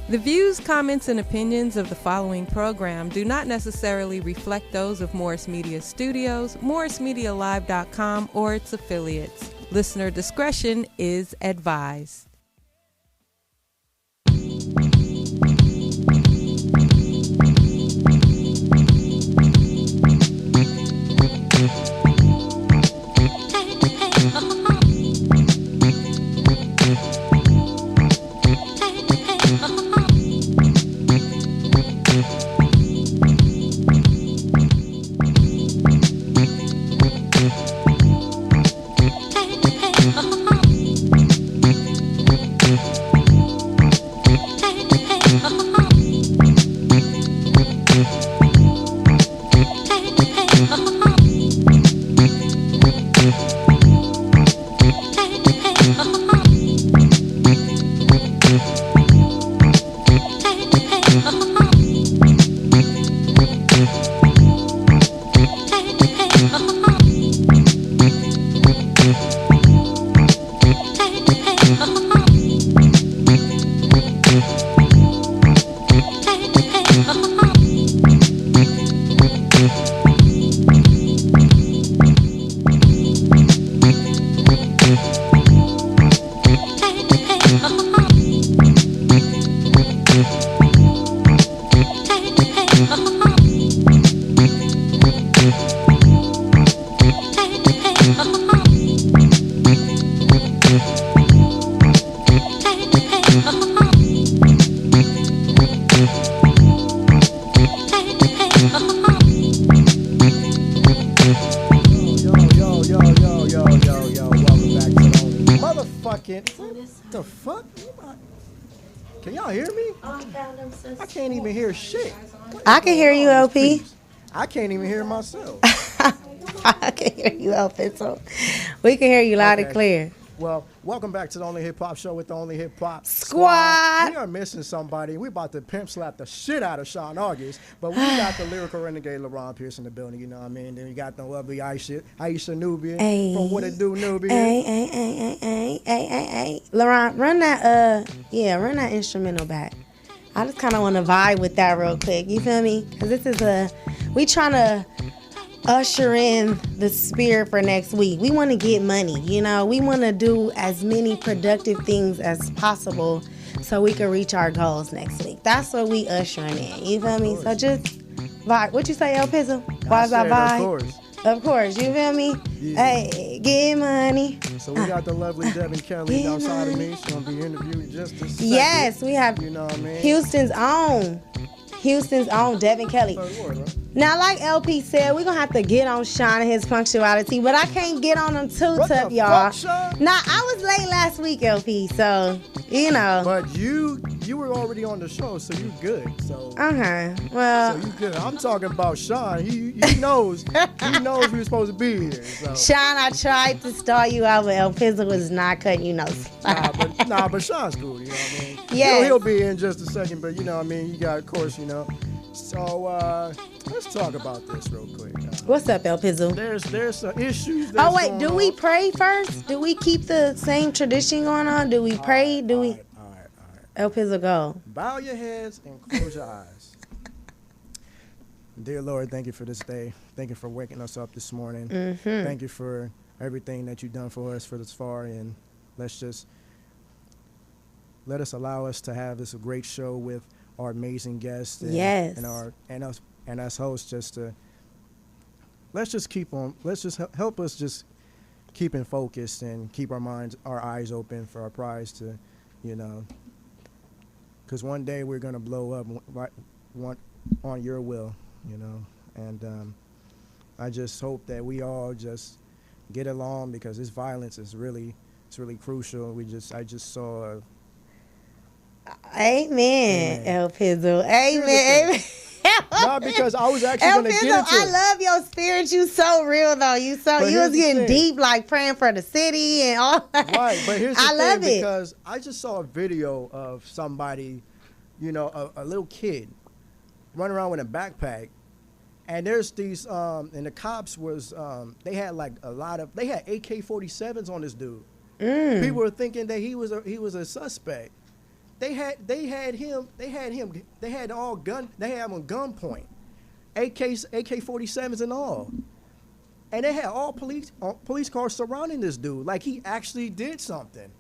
The views, comments, and opinions of the following program do not necessarily reflect those of Morris Media Studios, MorrisMediaLive.com, or its affiliates. Listener discretion is advised. The fuck? Can y'all hear me? I can't even hear shit. I can hear you, LP. I can't even hear myself. I can hear you, LP. So we can hear you loud and clear. Well, welcome back to the Only Hip Hop Show with the Only Hip Hop Squad. We are missing somebody. We're about to pimp slap the shit out of Sean August, but we got the lyrical renegade LaRon Pierce in the building. You know what I mean? Then we got the lovely Aisha Nubia from What It Do Nubia. Hey. LaRon, run that instrumental back. I just kind of want to vibe with that real quick. You feel me? Because this is we trying to usher in the spirit for next week. We want to get money, you know. We want to do as many productive things as possible so we can reach our goals next week. That's what we ushering in. You feel me? So just vibe. What you say, El Pizzle? Why is that vibe? Of course. You feel me? Yeah. Hey, get money. So we got the lovely Devin Kelly outside of me. She's going to be interviewed in just a second. Yes, we have you know what I mean? Houston's own Devin Kelly. Now, like LP said, we're going to have to get on Sean and his punctuality, but I can't get on him too tough, y'all. Nah, I was late last week, LP, so, you know. But you were already on the show, so you good. So well. So you good. I'm talking about Sean. He knows. He knows we were supposed to be here. So. Sean, I tried to start you out, but El Pizzle was not cutting you no slack. But Sean's cool, you know what I mean? Yeah. He'll be in just a second, but you know what I mean? You got, of course, you know. So, let's talk about this real quick. What's up, El Pizzle? There's some issues. Oh, wait, do we pray first? Do we keep the same tradition going on? Do we pray? All right. El Pizzle, go. Bow your heads and close your eyes. Dear Lord, thank you for this day. Thank you for waking us up this morning. Mm-hmm. Thank you for everything that you've done for us for this far. And let us allow us to have this great show with our amazing guests and us hosts. Let's just help us just keep in focus and keep our eyes open for our prize to, you know, because one day we're gonna blow up on your will, you know, and I just hope that we all just get along because this violence is really crucial. I just saw. Amen, El Pizzle. Amen. No, because I was actually going to get into it. I love your spirit. You so real, though. You was getting deep, like praying for the city and all that. Right, but here's the thing, because I just saw a video of somebody, you know, a little kid running around with a backpack, and there's these, and the cops was, they had AK-47s on this dude. People were thinking that he was a suspect. they had him all gun. They had him on gunpoint, AK-47s and all, and they had all police cars surrounding this dude. Like he actually did something.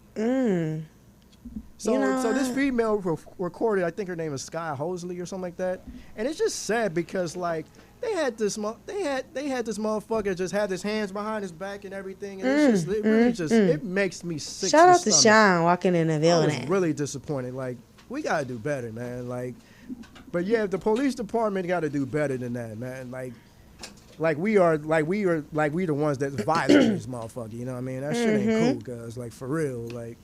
So this female recorded. I think her name is Sky Hosley or something like that. And it's just sad because like they had this motherfucker just had his hands behind his back and everything. And it makes me sick. Shout out to Sean walking in the building. I was really disappointed. Like we gotta do better, man. Like, but yeah, the police department got to do better than that, man. Like we the ones that's violating this motherfucker. You know what I mean? That shit ain't cool, guys. Like for real, like.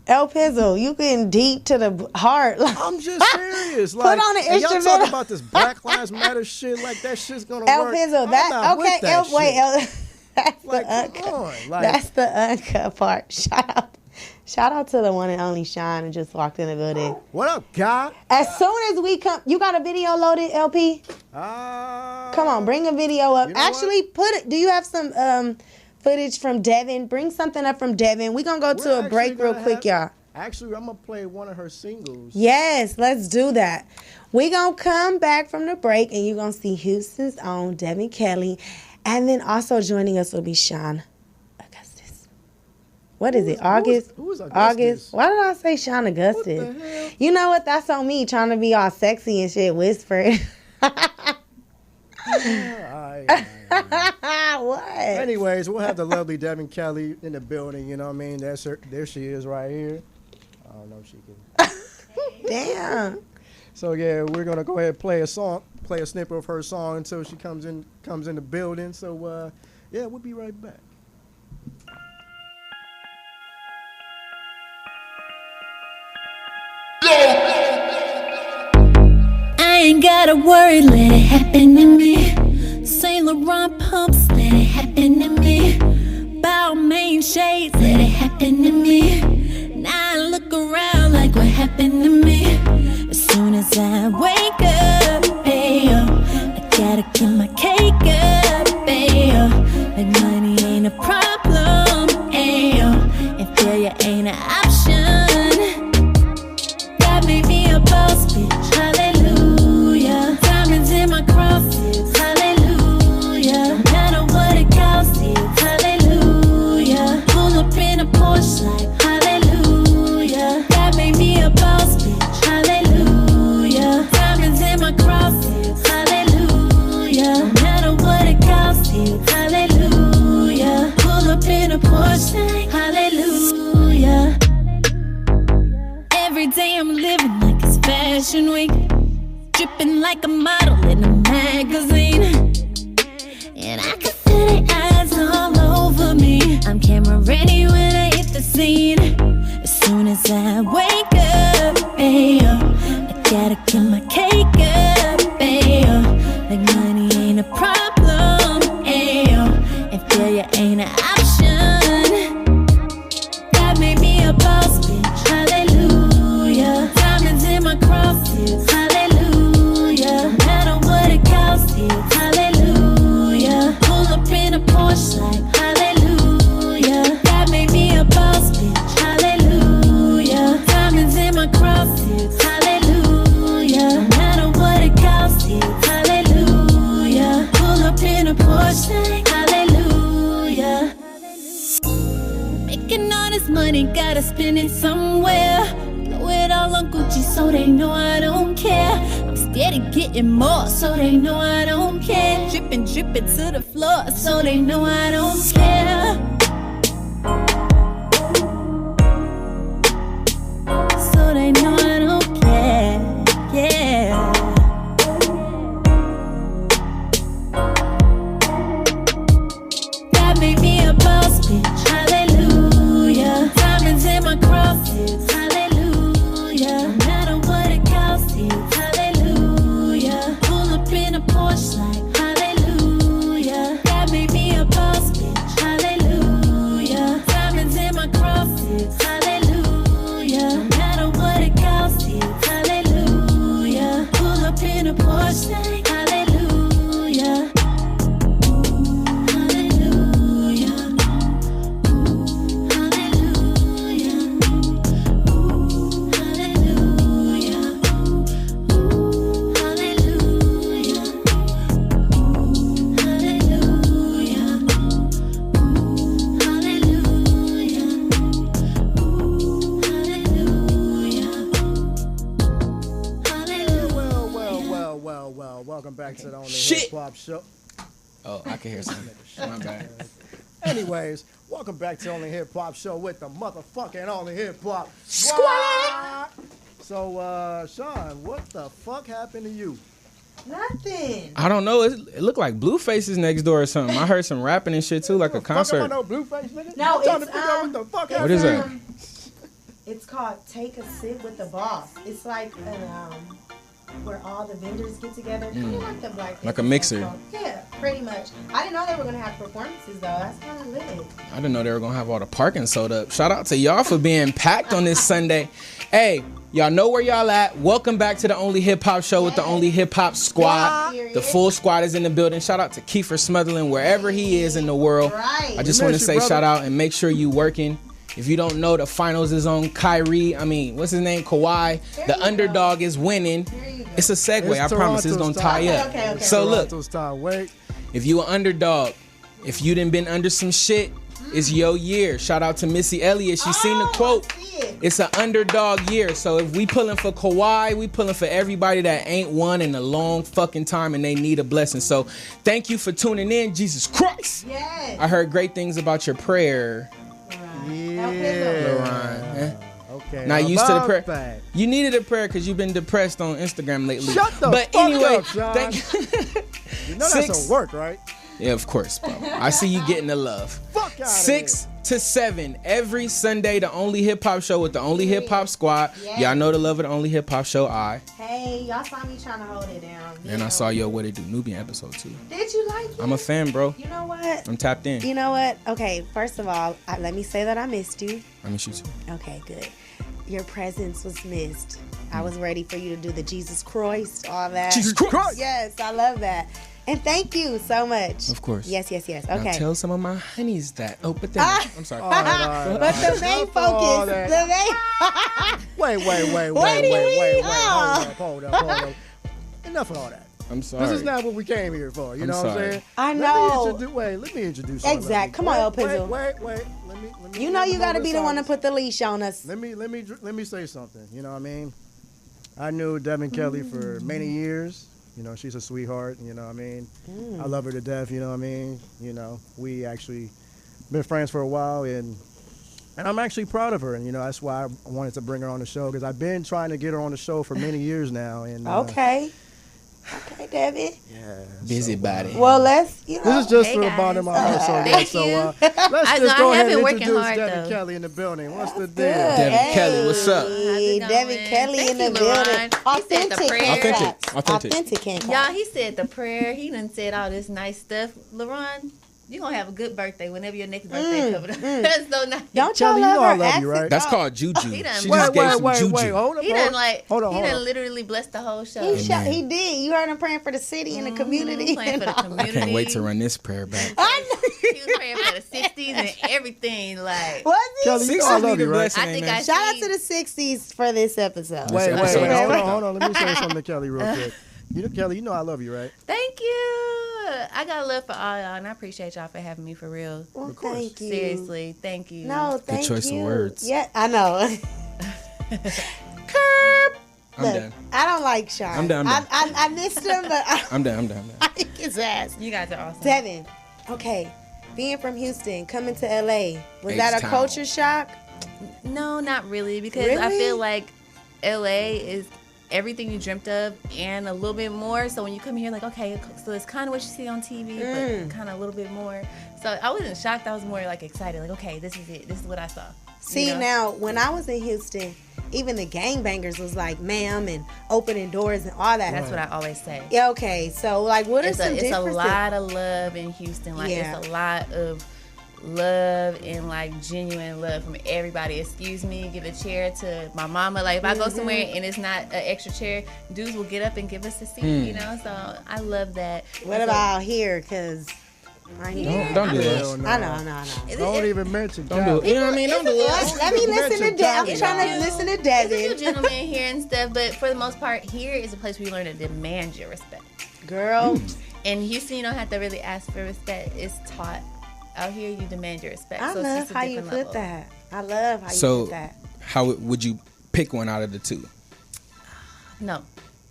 El Pizzle, you getting deep to the heart. I'm just serious. Like, put on an instrument. Y'all talking about this Black Lives Matter shit, like that shit's gonna El work. Pizzle, that's that's the uncut part. Shout out to the one and only Sean who just walked in the building. What up, guy? As soon as we come, you got a video loaded, LP? Come on, bring a video up. Actually, put it. Do you have some footage from Devin? Bring something up from Devin. We're going to go to a break real quick, y'all. Actually, I'm going to play one of her singles. Yes, let's do that. We're going to come back from the break, and you're going to see Houston's own Devin Kelly. And then also joining us will be Sean Augustus. What is it? August? Who's Augustus? August? Why did I say Sean Augustus? What the hell? You know what? That's on me, trying to be all sexy and shit, whispering. What? Anyways, we'll have the lovely Devin Kelly in the building. You know what I mean? That's her. There she is right here. I don't know if she can. Damn. So yeah, we're gonna go ahead and play a snippet of her song until she comes in the building. So yeah, we'll be right back. I ain't gotta worry, let it happen to me. Saint Laurent pumps, let it happen to me. Balmain shades, let it happen to me. Now I look around like what happened to me. As soon as I wake up, bayo, I gotta get my cake up, bayo. Like money ain't a problem, ayo, and failure ain't an option. God made me a boss bitch, hallelujah. Diamonds in my crosses, hallelujah. No matter what it costs you, hallelujah. Pull up in a Porsche like hallelujah. God made me a boss bitch, hallelujah. Diamonds in my crosses, hallelujah. No matter what it costs you, hallelujah. Pull up in a Porsche like hallelujah. Every day I'm living like it's fashion week, dripping like a model in a magazine, and I can feel their eyes all over me. I'm camera ready when I hit the scene. As soon as I wake up, bayo, I gotta get my cake up, bayo. Like money ain't a problem, ayo, and failure ain't an option. God made me a boss bitch, hallelujah. Diamonds in my crosses, hallelujah. No matter what it costs you, hallelujah. Pull up in a Porsche like hallelujah. God made me a boss bitch, hallelujah. Diamonds in my crosses, hallelujah. No matter what it costs you, hallelujah. Pull up in a Porsche like hallelujah. Making all this money, gotta spend it somewhere. Blow it all on Gucci so they know I don't care. I'm steady getting more so they know I don't care. Dripping to the floor so they know I don't care. So they know I don't care, yeah. God made me a boss bitch, hallelujah. Diamonds in my crosses, hallelujah. No matter what it costs you, hallelujah. Pull up in a Porsche like hallelujah. God made me a boss bitch, hallelujah. Diamonds in my crosses, hallelujah. No matter what it costs you, hallelujah. Pull up in a Porsche like hallelujah. Hallelujah. welcome back to the Only Hip Hop Show. Oh, I can hear something. My bad. Anyways, welcome back to the Only Hip Hop Show with the motherfucking Only Hip Hop Squad. So, Sean, what the fuck happened to you? Nothing. I don't know. It looked like Blueface is next door or something. I heard some rapping and shit too, like a concert. Fuck, am I no Blueface, nigga? No, I'm trying to figure out what the fuck happened. What is that? It's called Take a Sip with the Boss. It's like where all the vendors get together. Kind of like the Black Like a mixer. Yeah, pretty much. I didn't know they were going to have performances, though. That's kind of lit. I didn't know they were going to have all the parking sold up. Shout out to y'all for being packed on this Sunday. Hey, y'all know where y'all at. Welcome back to the Only Hip Hop Show with the Only Hip Hop Squad. The full squad is in the building. Shout out to Kiefer Smotherland, wherever he is in the world. Right. I just want to say shout out and make sure you working. If you don't know, the finals is on what's his name? Kawhi. The underdog is winning. It's a segue. I promise it's going to tie up. Okay. So look, wait. if you an underdog, if you done been under some shit, it's your year. Shout out to Missy Elliott. She seen the quote. It's an underdog year. So if we pulling for Kawhi, we pulling for everybody that ain't won in a long fucking time and they need a blessing. So thank you for tuning in. Jesus Christ. Yes. I heard great things about your prayer. Yeah. Okay. Not used to the prayer. That. You needed a prayer because you've been depressed on Instagram lately. Shut the but fuck anyway, up, Sean. thank you. You know that's a work, right? Yeah, of course, bro. I see you getting the love. Fuck out 6 to 7 every Sunday, the Only Hip Hop Show with the Only Hip Hop Squad. Yes. Y'all know the love of the Only Hip Hop Show. Hey, y'all saw me trying to hold it down. And I saw your What It Do Nubian episode too. Did you like it? I'm a fan, bro. You know what? I'm tapped in. You know what? Okay, first of all, let me say that I missed you. I miss you too. Okay, good. Your presence was missed. I was ready for you to do the Jesus Christ, all that. Jesus Christ! Yes, I love that. And thank you so much. Of course. Yes. Okay. Now tell some of my honeys that. Oh, but then I'm sorry. All right. But the main focus, Wait. Hold up. Enough of all that. I'm sorry. This is not what we came here for. You know what I'm saying? I know. Let me introduce. Exactly. Come on, El Pizzle. Wait. Let me. You know you got to be the one to put the leash on us. Let me say something. You know what I mean? I knew Devin Kelly for many years. You know, she's a sweetheart. You know what I mean? I love her to death. You know what I mean? You know, we actually been friends for a while, and I'm actually proud of her. And you know, that's why I wanted to bring her on the show, because I've been trying to get her on the show for many years now. And Okay, Devin. Yeah. Busybody. Well, let's. This is just for the bottom of my heart. Thank So you. let's just go ahead and working introduce hard, Devin though. Kelly in the building. What's the deal? Devin Kelly, what's up? Hey, Devin Kelly Thank in the you, building. LaRon. He said the prayer. Authentic. Y'all, he said the prayer. He done said all this nice stuff. LaRon, you're going to have a good birthday whenever your next birthday comes up. That's so nice. Don't y'all Kelly, love you know I her love you, accent? right? That's called juju. He done- She just gave some juju. Wait. Hold He on. done literally blessed the whole show. He did. You heard him praying for the city and the community. Praying for the I community. can't wait to run this prayer back. I know. He was praying for the 60s and everything. Like, Was he? Kelly, you know I love you, right? I think I Shout out see- to the 60s for this episode. Wait, episode is hold on. Let me say something to Kelly real quick. Kelly, you know I love you, right? Thank you. I got love for all y'all, and I appreciate y'all for having me for real. Well, thank you. Seriously, thank you. No, thank you. choice of words. Yeah, I know. I'm Look, done. I don't like Sean. I'm done. I missed him, but I'm done. I kick his ass. You guys are awesome. Devin, okay, being from Houston, coming to LA, was that a H-Town. culture shock? No, not really, because I Really? feel like LA is everything you dreamt of and a little bit more. So when you come here, like, okay, so it's kind of what you see on TV, but kind of a little bit more. So I wasn't shocked. I was more like excited, like, okay, this is it. This is what I saw. See, You know? now, when I was in Houston, even the gangbangers was like, ma'am, and opening doors and all that. That's what I always say. Yeah, okay. So, like, what are It's some a differences? lot of love in Houston. Like, Yeah. it's a lot of love and like genuine love from everybody. Excuse me, give a chair to my mama. Like if I go somewhere and it's not an extra chair, dudes will get up and give us a seat, you know? So I love that. What about here? Because right here. Don't do Hell that. no. I know. Don't even mention Don't do it. You know what I mean? Don't do it. Let me listen to Mention Devin. I'm Tommy. trying to listen to There's a few Devin. gentlemen here and stuff, but for the most part, here is a place where you learn to demand your respect. Girl, In Houston, you don't have to really ask for respect. It's taught. Out here, you demand your respect. I so it's love just a how you different put level. that. I love how you So, put that. how would you pick one out of the two? No.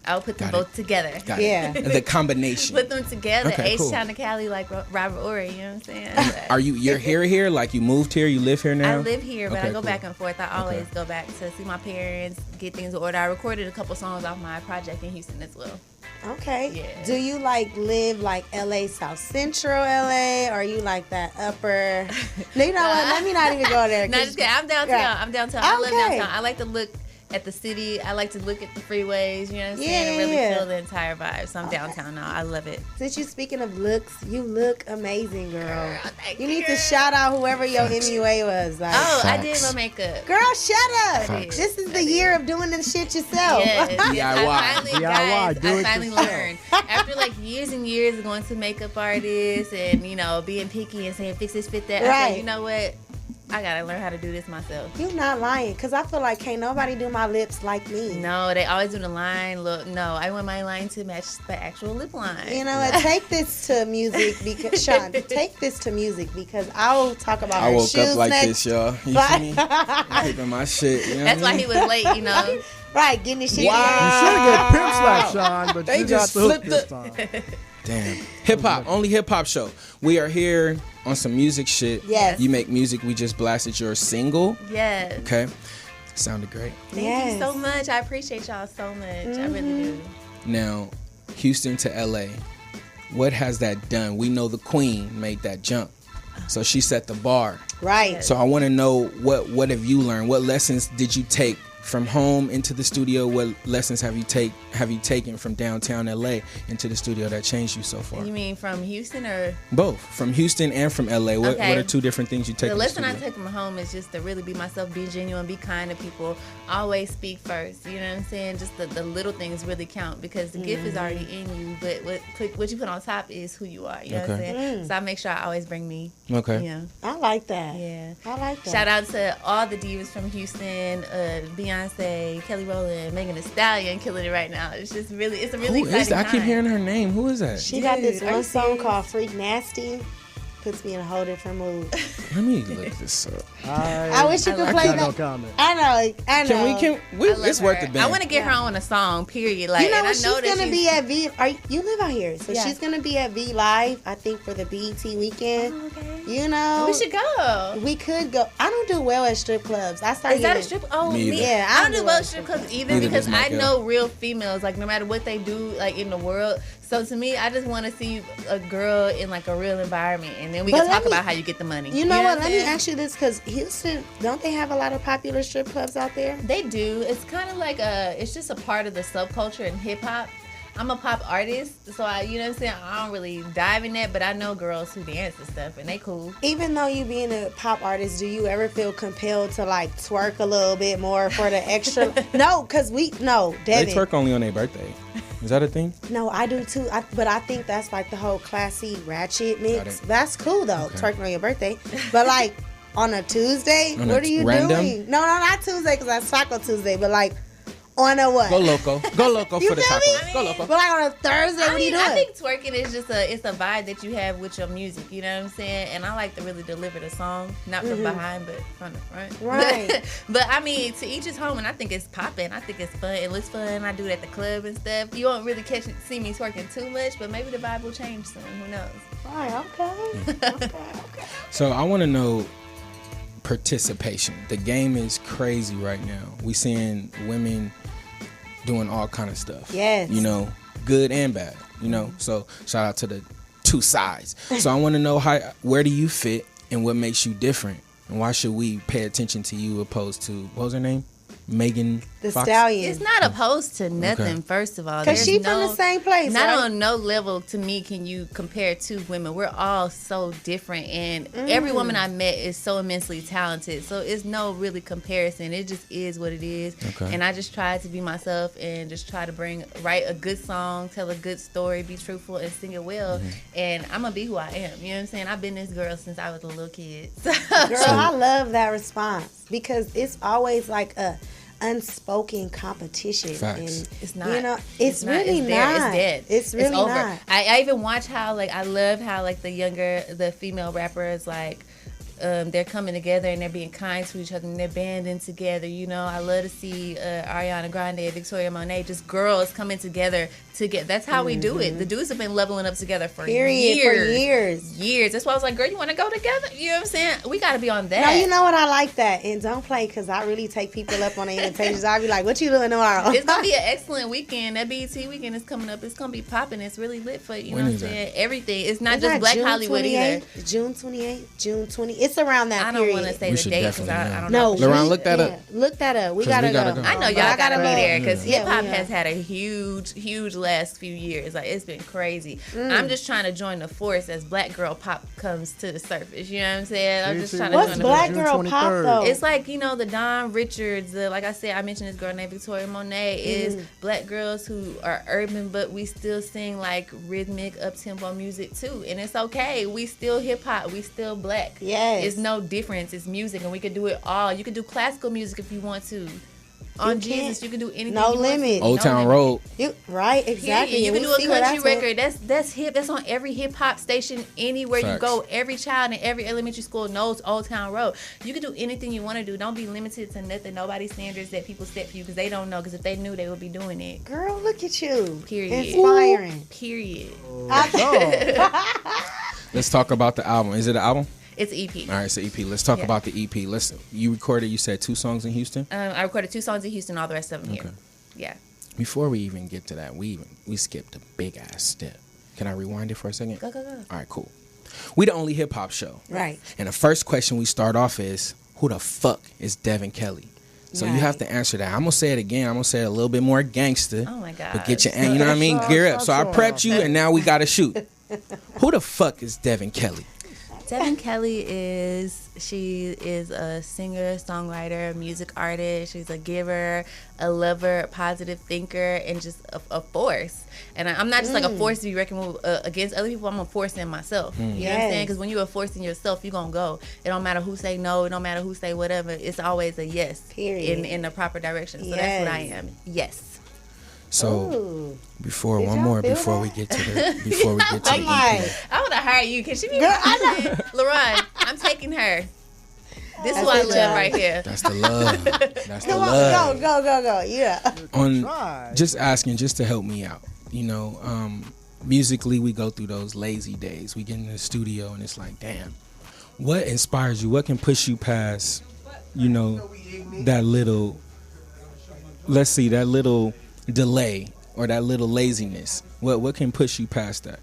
I'll put them both together. Got it. The combination. Put them together. Okay, H-Town to Cali, like Robert Ory, you know what I'm saying? Are you're here? Like you moved here? You live here now? I live here, but I go back and forth. I always go back to see my parents, get things in order. I recorded a couple songs off my project in Houston as well. Okay. Yeah. Do you live LA, South Central LA, or you like that upper? No, you know what? Let me not even go there. No, just kidding. I'm downtown. Yeah. I'm downtown. I love downtown. I like to look at the city. I like to look at the freeways, you know what I'm saying? And really feel the entire vibe. So I'm downtown now. I love it. Since you're speaking of looks, you look amazing, girl. You need to shout out whoever your MUA was. Like, I did my makeup. Girl, shut up. This is the year of doing this shit yourself. Yes. DIY. I finally learned. After like years and years of going to makeup artists and, you know, being picky and saying fix this, fit that, I said, you know what? I gotta learn how to do this myself. You're not lying, because I feel like can't nobody do my lips like me. No, they always do the line. Look, no, I want my line to match the actual lip line. You know what? Take this to music because Sean, take this to music because I'll talk about I her woke shoes up like next. this, y'all. You see me? I'm keeping my shit. You know That's why he was late, you know. Right, getting this shit. You should have get pimp slap, Sean, but They you just got the hook slipped this time. Damn. Hip hop, only hip hop show. We are here on some music shit. Yes. You make music. We just blasted your single. Yes. Okay. Sounded great. Thank you so much. I appreciate y'all so much. I really do. Now, Houston to LA. What has that done? We know the Queen made that jump. So she set the bar. Right. So I want to know what have you learned? What lessons did you take from home into the studio? What lessons have you taken from downtown LA into the studio that changed you so far? You mean from Houston or both? From Houston and from LA. What are two different things you take? The from lesson the I take from home is just to really be myself, be genuine, be kind to people, always speak first. You know what I'm saying? Just the little things really count because the gift is already in you, but what you put on top is who you are. You know what I'm saying? So I make sure I always bring me. Okay. Yeah. I like that. Yeah. I like that. Shout out to all the divas from Houston, Beyonce, Kelly Rowland, Megan Thee Stallion, killing it right now. It's just really, it's a really Who exciting is that? time. I keep hearing her name. Who is that? She got this one song called Freak Nasty. Puts me in a whole different mood. Let me look this up. I wish you could play that. No comment. I know. Can we it's worth the band. I want to get her on a song, period. Like, you know and what? I know She's going to be at V. You live out here. So she's going to be at V Live, I think, for the BET weekend. Oh, okay. You know. We should go. We could go. I don't do well at strip clubs. I started Is that a strip? Oh, Me yeah. I I don't do well at strip clubs either because I know real females, like, no matter what they do, like, in the world. So to me, I just want to see a girl in like a real environment, and then we can talk about how you get the money. You know what? Let me ask you this, because Houston, don't they have a lot of popular strip clubs out there? They do. It's kind of like it's just a part of the subculture in hip hop. I'm a pop artist, so you know what I'm saying? I don't really dive in that, but I know girls who dance and stuff, and they cool. Even though you being a pop artist, do you ever feel compelled to like twerk a little bit more for the extra? No, because Devin. They twerk only on their birthday. Is that a thing? No, I do too. But I think that's like the whole classy ratchet mix. That's cool though, twerking on your birthday. But like on a Tuesday, what are you doing? No, not Tuesday because that's Taco Tuesday. But like on a what? Go loco for the tacos. Go loco. But like on a Thursday, what are you doing? I think twerking is just it's a vibe that you have with your music. You know what I'm saying? And I like to really deliver the song, not from behind, but from the front. Right. But I mean, to each his home, and I think it's popping. I think it's fun. It looks fun. I do it at the club and stuff. You won't really see me twerking too much, but maybe the vibe will change soon. Who knows? Right. Okay. So I want to know participation. The game is crazy right now. We seeing women doing all kind of stuff. Yes. You know, good and bad. You know, so shout out to the two sides. So I want to know where do you fit and what makes you different, and why should we pay attention to you opposed to what was her name? Megan Thee Fox? Stallion. It's not opposed to nothing, Okay. first of all. Because she from the same place, Not right? on no level, to me, can you compare two women. We're all so different, and every woman I met is so immensely talented. So it's no really comparison. It just is what it is. Okay. And I just try to be myself and just try to write a good song, tell a good story, be truthful, and sing it well. And I'm going to be who I am. You know what I'm saying? I've been this girl since I was a little kid. Girl, I love that response because it's always like a unspoken competition. Facts. And It's not. You know, it's really It's there. not. It's dead. It's really over. not. I even watch how I love how the female rappers they're coming together and they're being kind to each other and they're banding together. You know, I love to see Ariana Grande, Victoria Monet, just girls coming together to get. That's how we do it. The dudes have been leveling up together for years. That's why I was like, girl, you want to go together? You know what I'm saying? We got to be on that. No, you know what? I like that. And don't play, because I really take people up on the invitations. I'll be like, what you doing tomorrow? It's going to be an excellent weekend. That BET weekend is coming up. It's going to be popping. It's really lit for, you know what I'm saying? Everything. It's not just Black June Hollywood 28th, either. June 28th, June 20. It's around that period. I don't want to say the date because I don't know. know. LaRon, look that up. Look that up. We gotta go. I know y'all gotta be there because hip hop has had a huge last few years. Like, it's been crazy. I'm just trying to join the force as Black girl pop comes to the surface. You know what I'm saying? I'm just trying to join the Black girl pop though? It's like, you know, the Don Richards. Like I said, I mentioned this girl named Victoria Monet. Is Black girls who are urban, but we still sing like rhythmic up tempo music too, and it's okay. We still hip hop. We still Black. Yes. It's no difference. It's music, and we can do it all. You can do classical music if you want to. On Jesus, you can do anything. No limit. Old Town Road. Right, exactly. You can do a country record. That's hip. That's on every hip hop station anywhere you go. Every child in every elementary school knows Old Town Road. You can do anything you want to do. Don't be limited to nothing. Nobody's standards that people set for you because they don't know. Because if they knew, they would be doing it. Girl, look at you. Period. Inspiring. Period. Let's talk about the album. Is it an album? It's an EP. All right, it's an EP. Let's talk about the EP. You recorded, you said 2 songs in Houston? I recorded 2 songs in Houston, all the rest of them here. Yeah. Before we even get to that, we skipped a big ass step. Can I rewind it for a second? Go. All right, cool. We the only hip hop show. Right. And the first question we start off is, who the fuck is Devin Kelly? So you have to answer that. I'm going to say it again. I'm going to say it a little bit more gangster. Oh, my God. But get your, you know what I mean? Gear up. So I prepped you, and now we got to shoot. Who the fuck is Devin Kelly? Devin Kelly is a singer, songwriter, music artist. She's a giver, a lover, a positive thinker, and just a force. And I'm not just like a force to be reckoned with against other people. I'm a force in myself. You know what I'm saying? Because when you're a force in yourself, you're going to go. It don't matter who say no. It don't matter who say whatever. It's always a yes. Period. In the proper direction. So that's what I am. Yes. So before we get to the EP. I want to hire you. Can she be LaRon, I'm taking her. This is what I love right here. That's the love. That's the love. Go. Yeah. Just asking, just to help me out. You know, musically we go through those lazy days. We get in the studio and it's like, damn, what inspires you? What can push you past, you know, that little, let's see, that little delay or that little laziness? What can push you past that?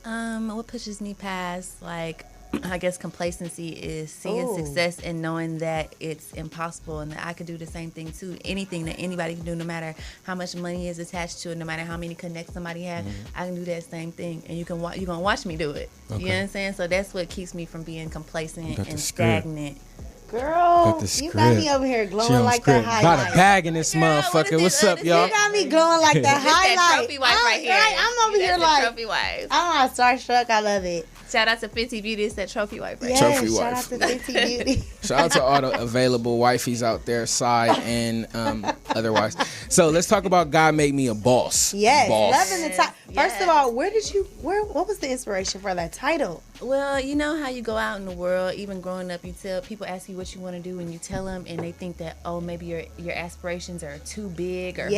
What pushes me past, like, I guess complacency is seeing success and knowing that it's impossible and that I could do the same thing too. Anything that anybody can do, no matter how much money is attached to it, no matter how many connects somebody has, I can do that same thing, and you're gonna watch me do it. Okay. You know what I'm saying? So that's what keeps me from being complacent and stagnant. Girl, you got me over here glowing like that highlight. Got a bag in this motherfucker. What's up, y'all? You got me glowing like that highlight. That trophy wife right here. I'm over here like trophy wife. I'm starstruck. I love it. Shout out to Fenty Beauty. It's that trophy wife right here. Trophy shout wife. out to Fenty Beauty. Shout out to all the available wifeys out there, side and otherwise. So let's talk about God Made Me a Boss. Yes, Boss. loving the title. First of all, what was the inspiration for that title? Well, you know how you go out in the world, even growing up, you tell people, ask you what you want to do, and you tell them, and they think that, oh, maybe your aspirations are too big, or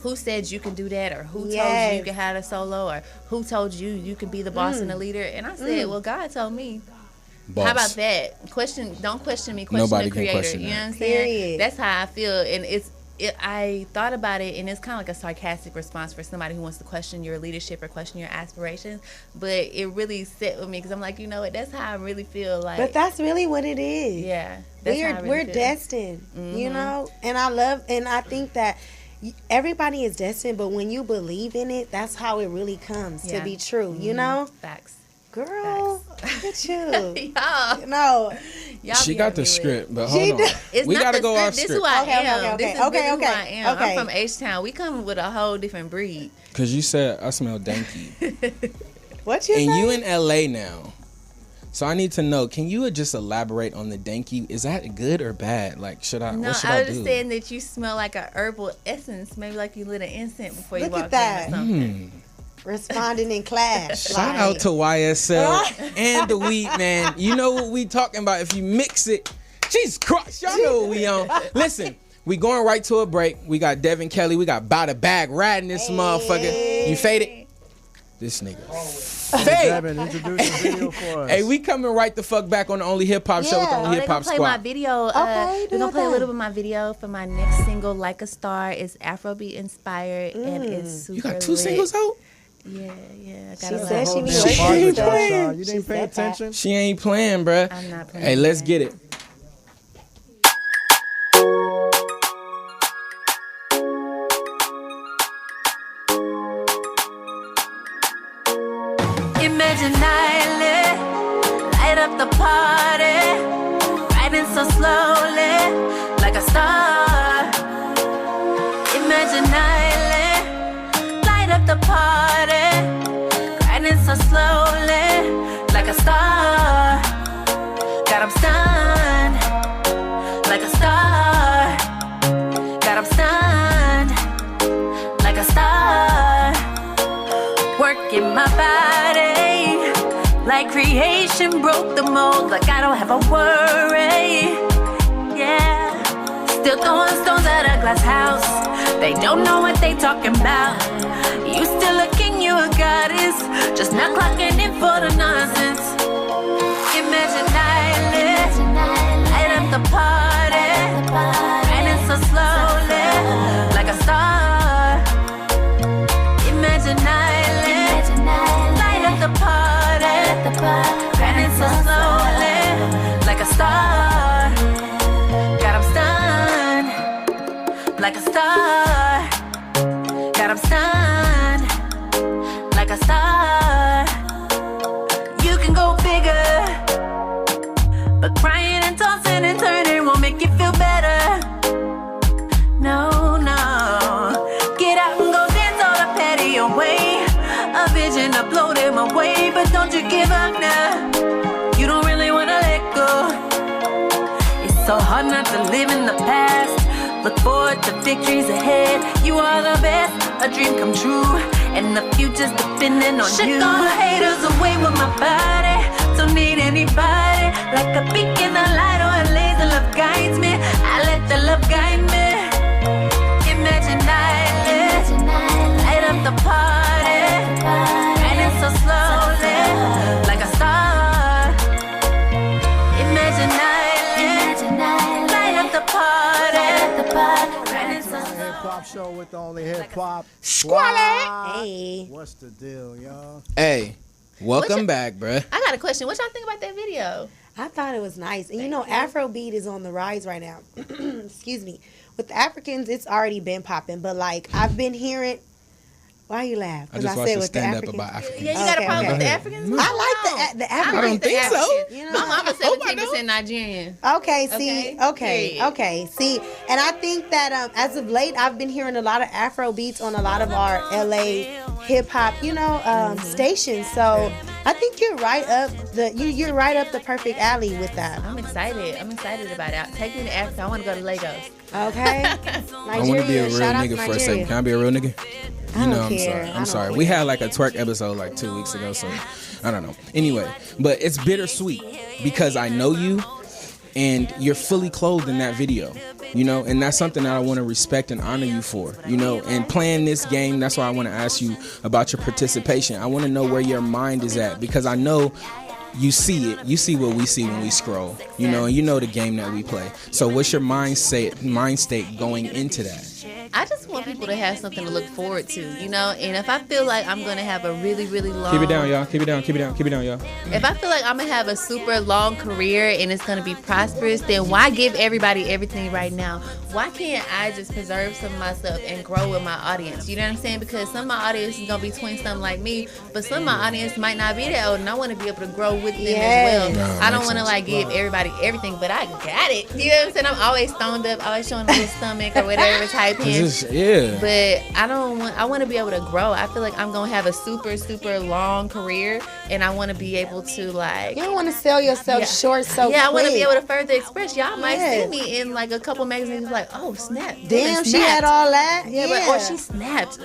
who said you can do that, or who told you you can have a solo, or who told you can be the boss and the leader. And I said, well, God told me. Boss. How about that? Don't question me, question Nobody the creator. Can question you know what I'm saying? Period. That's how I feel, and I thought about it, and it's kind of like a sarcastic response for somebody who wants to question your leadership or question your aspirations. But it really set with me because I'm like, you know what? That's how I really feel. Like, but that's really what it is. Yeah, we're destined, you know. And I think that everybody is destined, but when you believe in it, that's how it really comes to be true. You know, facts. Girl, look at you. Y'all. No. She got the script, but hold on. We got to go off script. This is who I am. Okay. This is really who I am. I'm from H-Town. We come with a whole different breed. Because you said, I smell danky. What you say? And you in L.A. now. So I need to know, can you just elaborate on the danky? Is that good or bad? Like, what should I do? No, I was just saying that you smell like a herbal essence. Maybe like you lit an incense before you walked in or something. responding in class. Shout out to YSL and the Weed Man. You know what we talking about. If you mix it, Jesus Christ, y'all know what we on. Listen, we going right to a break. We got Devin Kelly. We got By the Bag riding this motherfucker. You faded? This nigga. Devin, introduce the video for us. Hey, we coming right the fuck back on the Only Hip Hop Show with the Only Hip Hop Squad. Play my video. We're gonna play a little bit of my video for my next single, Like a Star. It's Afrobeat inspired and it's super You got 2 lit. singles out? Yeah. She said she be working. You didn't pay attention? She ain't playing, bruh. I'm not playing. Hey, let's get it. Imagine nightly, light up the party, riding so slowly, like a star. Imagine nightly, light up the party, riding so slowly, like a star. Got 'em stunned, like a star. Got 'em stunned, like a star. Working my body, like creation broke the mold, like I don't have a worry. Yeah, still throwing stones at a glass house. They don't know what they talking about. You still a king, you a goddess, just not clocking in for the nonsense. Imagine nightly, light up the party, riding so slowly, like a star. Imagine nightly, light up the party, riding so slowly, like a star. Got 'em stunned, like a star. Got 'em stunned, like a star. You can go bigger, but crying and tossing and turning won't make you feel better. No, no. Get out and go dance on the patio way. A vision uploaded my way, but don't you give up now. You don't really wanna let go. It's so hard not to live in the past. Look forward to victories ahead. You are the best, a dream come true, and the future's depending on you. Shook all the haters away with my body. Don't need anybody, like a beacon of light or a laser love guides me. I let the love guide me. Imagine nightly, light up the party, riding so slowly, like a star. Imagine nightly, light up the party, riding so slowly. Hip Hop Show with the Only Hip Hop Squad. Hey. What's the deal, y'all? Hey, welcome back, bruh. I got a question. What y'all think about that video? I thought it was nice. And you know, Afrobeat is on the rise right now. Excuse me. With the Africans, it's already been popping. But, like, I've been hearing... Why you laugh? I just watched a stand-up about Africans. Yeah, you got a problem okay. with the Africans? I like the Africans. I don't think so. You know, My mama's 17% Nigerian. Okay, see, okay. See, and I think that as of late, I've been hearing a lot of Afro beats on a lot of our LA hip hop, stations. So I think you're right up you're right up the perfect alley with that. I'm excited. About it. Take me to Africa. I want to go to Lagos. Okay, I want to be a real nigga for a second. Can I be a real nigga? I don't care. I'm sorry. We had like a twerk episode like 2 weeks ago, so I don't know. Anyway, but it's bittersweet because I know you and you're fully clothed in that video, and that's something that I want to respect and honor you for, and playing this game. That's why I want to ask you about your participation. I want to know where your mind is at because I know you see it. You see what we see when we scroll, and you know the game that we play. So what's your mind state going into that? I just want people to have something to look forward to, and if I feel like I'm going to have a really, really long... Keep it down, y'all. Keep it down, y'all. If I feel like I'm going to have a super long career and it's going to be prosperous, then why give everybody everything right now? Why can't I just preserve some of my stuff and grow with my audience? You know what I'm saying? Because some of my audience is going to be 20-something like me, but some of my audience might not be that old, and I want to be able to grow with them as well. No, I don't want to give everybody everything, but I got it. You know what I'm saying? I'm always stoned up, always showing a little stomach or whatever type in. Yeah. But I want to be able to grow. I feel like I'm going to have a super, super long career, and I want to be able to You don't want to sell yourself short so I want to quick. be able to further express. Y'all might see me in like a couple magazines like, oh, snap. Damn, she had all that? Yeah, but or she snapped.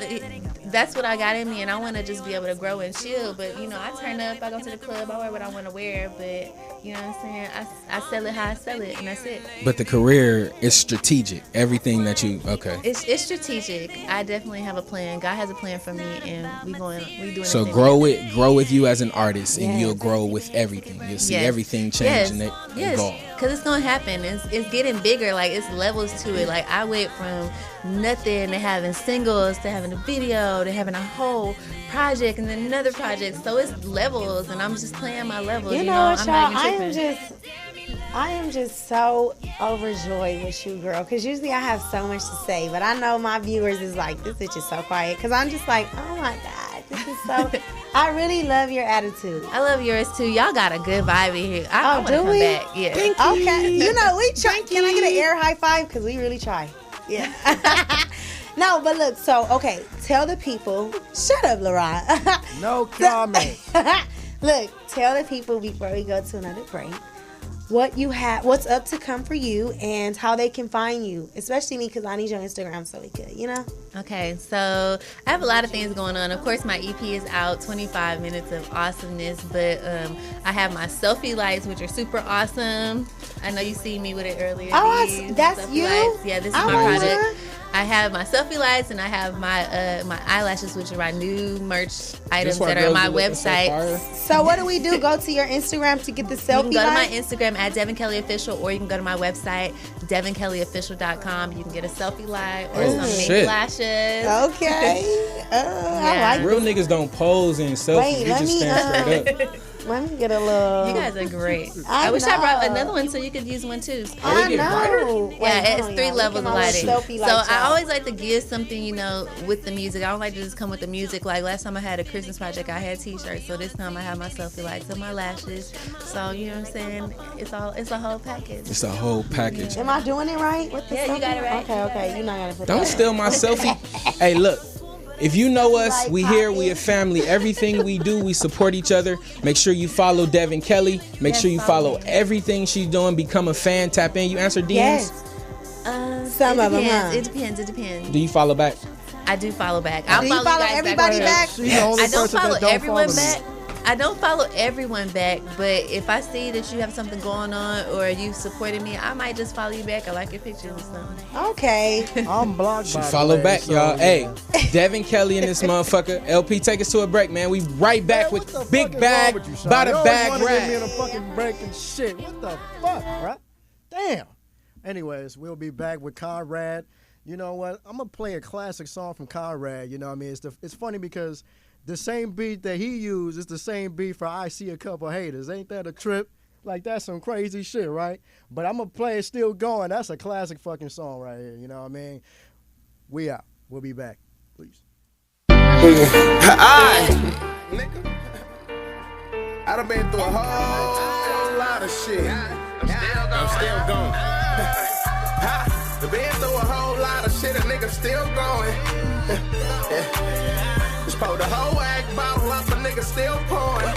that's what I got in me, and I want to just be able to grow and chill. But you know, I turn up, I go to the club, I wear what I want to wear. But you know what I'm saying? I sell it how I sell it, and that's it. But the career is strategic. Everything that you It's strategic. I definitely have a plan. God has a plan for me, and we doing. So grow with you as an artist, and you'll grow with everything. You'll see everything change and evolve. Because it's gonna happen. It's getting bigger. Like it's levels to it. Like I went from nothing to having singles to having a video to having a whole project and then another project. So it's levels, and I'm just playing my levels. You know what, y'all? I am just so overjoyed with you, girl. Because usually I have so much to say, but I know my viewers is like, this is just so quiet. Because I'm just like, oh my God, this is so. I really love your attitude. I love yours too. Y'all got a good vibe in here. I want to come back. Yeah. Thank you. Okay. You know, we try. Can I get an air high five? Because we really try. Yeah. No, but look, so, okay, tell the people. Shut up, LaRon. No comment. Look, tell the people before we go to another break what you have, what's up to come for you, and how they can find you. Especially me, because I need your Instagram so we could, you know? Okay, so I have a lot of things going on. Of course, my EP is out, 25 minutes of awesomeness, but I have my selfie lights, which are super awesome. I know you see me with it earlier. Oh, that's you? Lights. Yeah, this is my product. I have my selfie lights, and I have my my eyelashes, which are my new merch items that are on my website. So what do we do? Go to your Instagram to get the selfie lights? You can go to my Instagram at Devin Kelly Official, or you can go to my website, devinkellyofficial.com. You can get a selfie light or some mink lashes. Okay. I like real niggas don't pose in selfies. Wait, you just stand straight up. Let me get a little. You guys are great. I wish I brought another one so you could use one too. I know. Yeah, it's 3 levels of lighting. So I always like to give something, you know, with the music. I don't like to just come with the music. Like last time I had a Christmas project, I had t-shirts. So this time I have my selfie lights and my lashes. So you know what I'm saying? It's a whole package. It's a whole package. Am I doing it right? With the you got it right. Okay. You're not gonna put. Don't steal my selfie. Hey, look. If you know us, we here, we a family. Everything we do, we support each other. Make sure you follow Devin Kelly. Make sure you follow everything she's doing. Become a fan. Tap in. You answer DMs? Yes. Some of them, huh? It depends. Do you follow back? I do follow back. Do you follow everybody back? I don't follow everyone back. I don't follow everyone back, but if I see that you have something going on or you supporting me, I might just follow you back. I like your pictures or something. Okay. I'm blocked. She follow back, so, y'all. Hey, Devin Kelly and this motherfucker. LP, take us to a break, man. We right back with Big Bag, Bada Bag Rap. Get me in a fucking break and shit. What the fuck, right? Damn. Anyways, we'll be back with Conrad. You know what? I'm gonna play a classic song from Conrad. You know what I mean? It's funny because the same beat that he used is the same beat for I See a Couple Haters. Ain't that a trip? Like, that's some crazy shit, right? But I'm going to play it still going. That's a classic fucking song right here. You know what I mean? We out. We'll be back. Please. I done been through a whole lot of shit. I'm still going. I've been through a whole lot of shit. A nigga still going. Just pour the whole act bottle up, a nigga still pouring.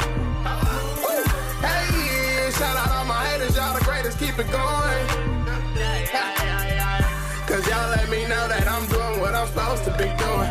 Hey, shout out all my haters, y'all the greatest, keep it going. Cause y'all let me know that I'm doing what I'm supposed to be doing.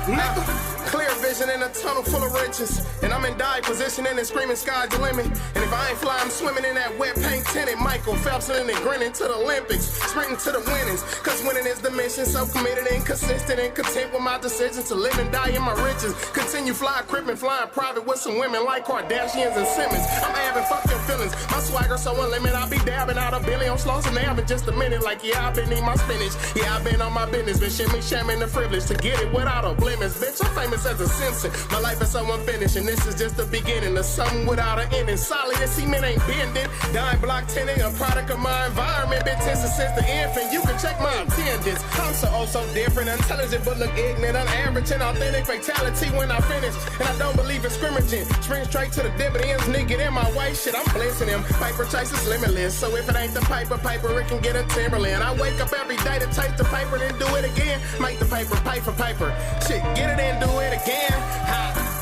Nigga. Clear vision in a tunnel full of riches. And I'm in die position and screaming sky's the limit. And if I ain't fly, I'm swimming in that wet paint tinted Michael Phelps and grinning to the Olympics, sprinting to the winnings. Cause winning is the mission, so committed and consistent and content with my decisions to live and die in my riches. Continue flying crib and flying private with some women like Kardashians and Simmons. I'm having fuck your feelings. My swagger so unlimited, I be dabbing out a billy on slows and in just a minute. Like, yeah, I been eating my spinach. Yeah, I been on my business. Been shimmy, shamming the privilege to get it without a blemish. Bitch, I'm famous as a Simpson. My life is so unfinished, and this is just the beginning of something without an ending. Solid as cement ain't bending. Dime block tinting, a product of my environment. Been tested since the infant. You can check my attendance. I'm so different, intelligent, but look ignorant. Unaverage and authentic fatality when I finish. And I don't believe in scrimmaging. Spring straight to the dividends. Nigga in my way, shit, I'm blessing him. Piper chase is limitless. So if it ain't the Piper, it can get a Timberland. I wake up every day to taste the paper, then do it again. Make the paper pay for paper. Shit, get it and do it again.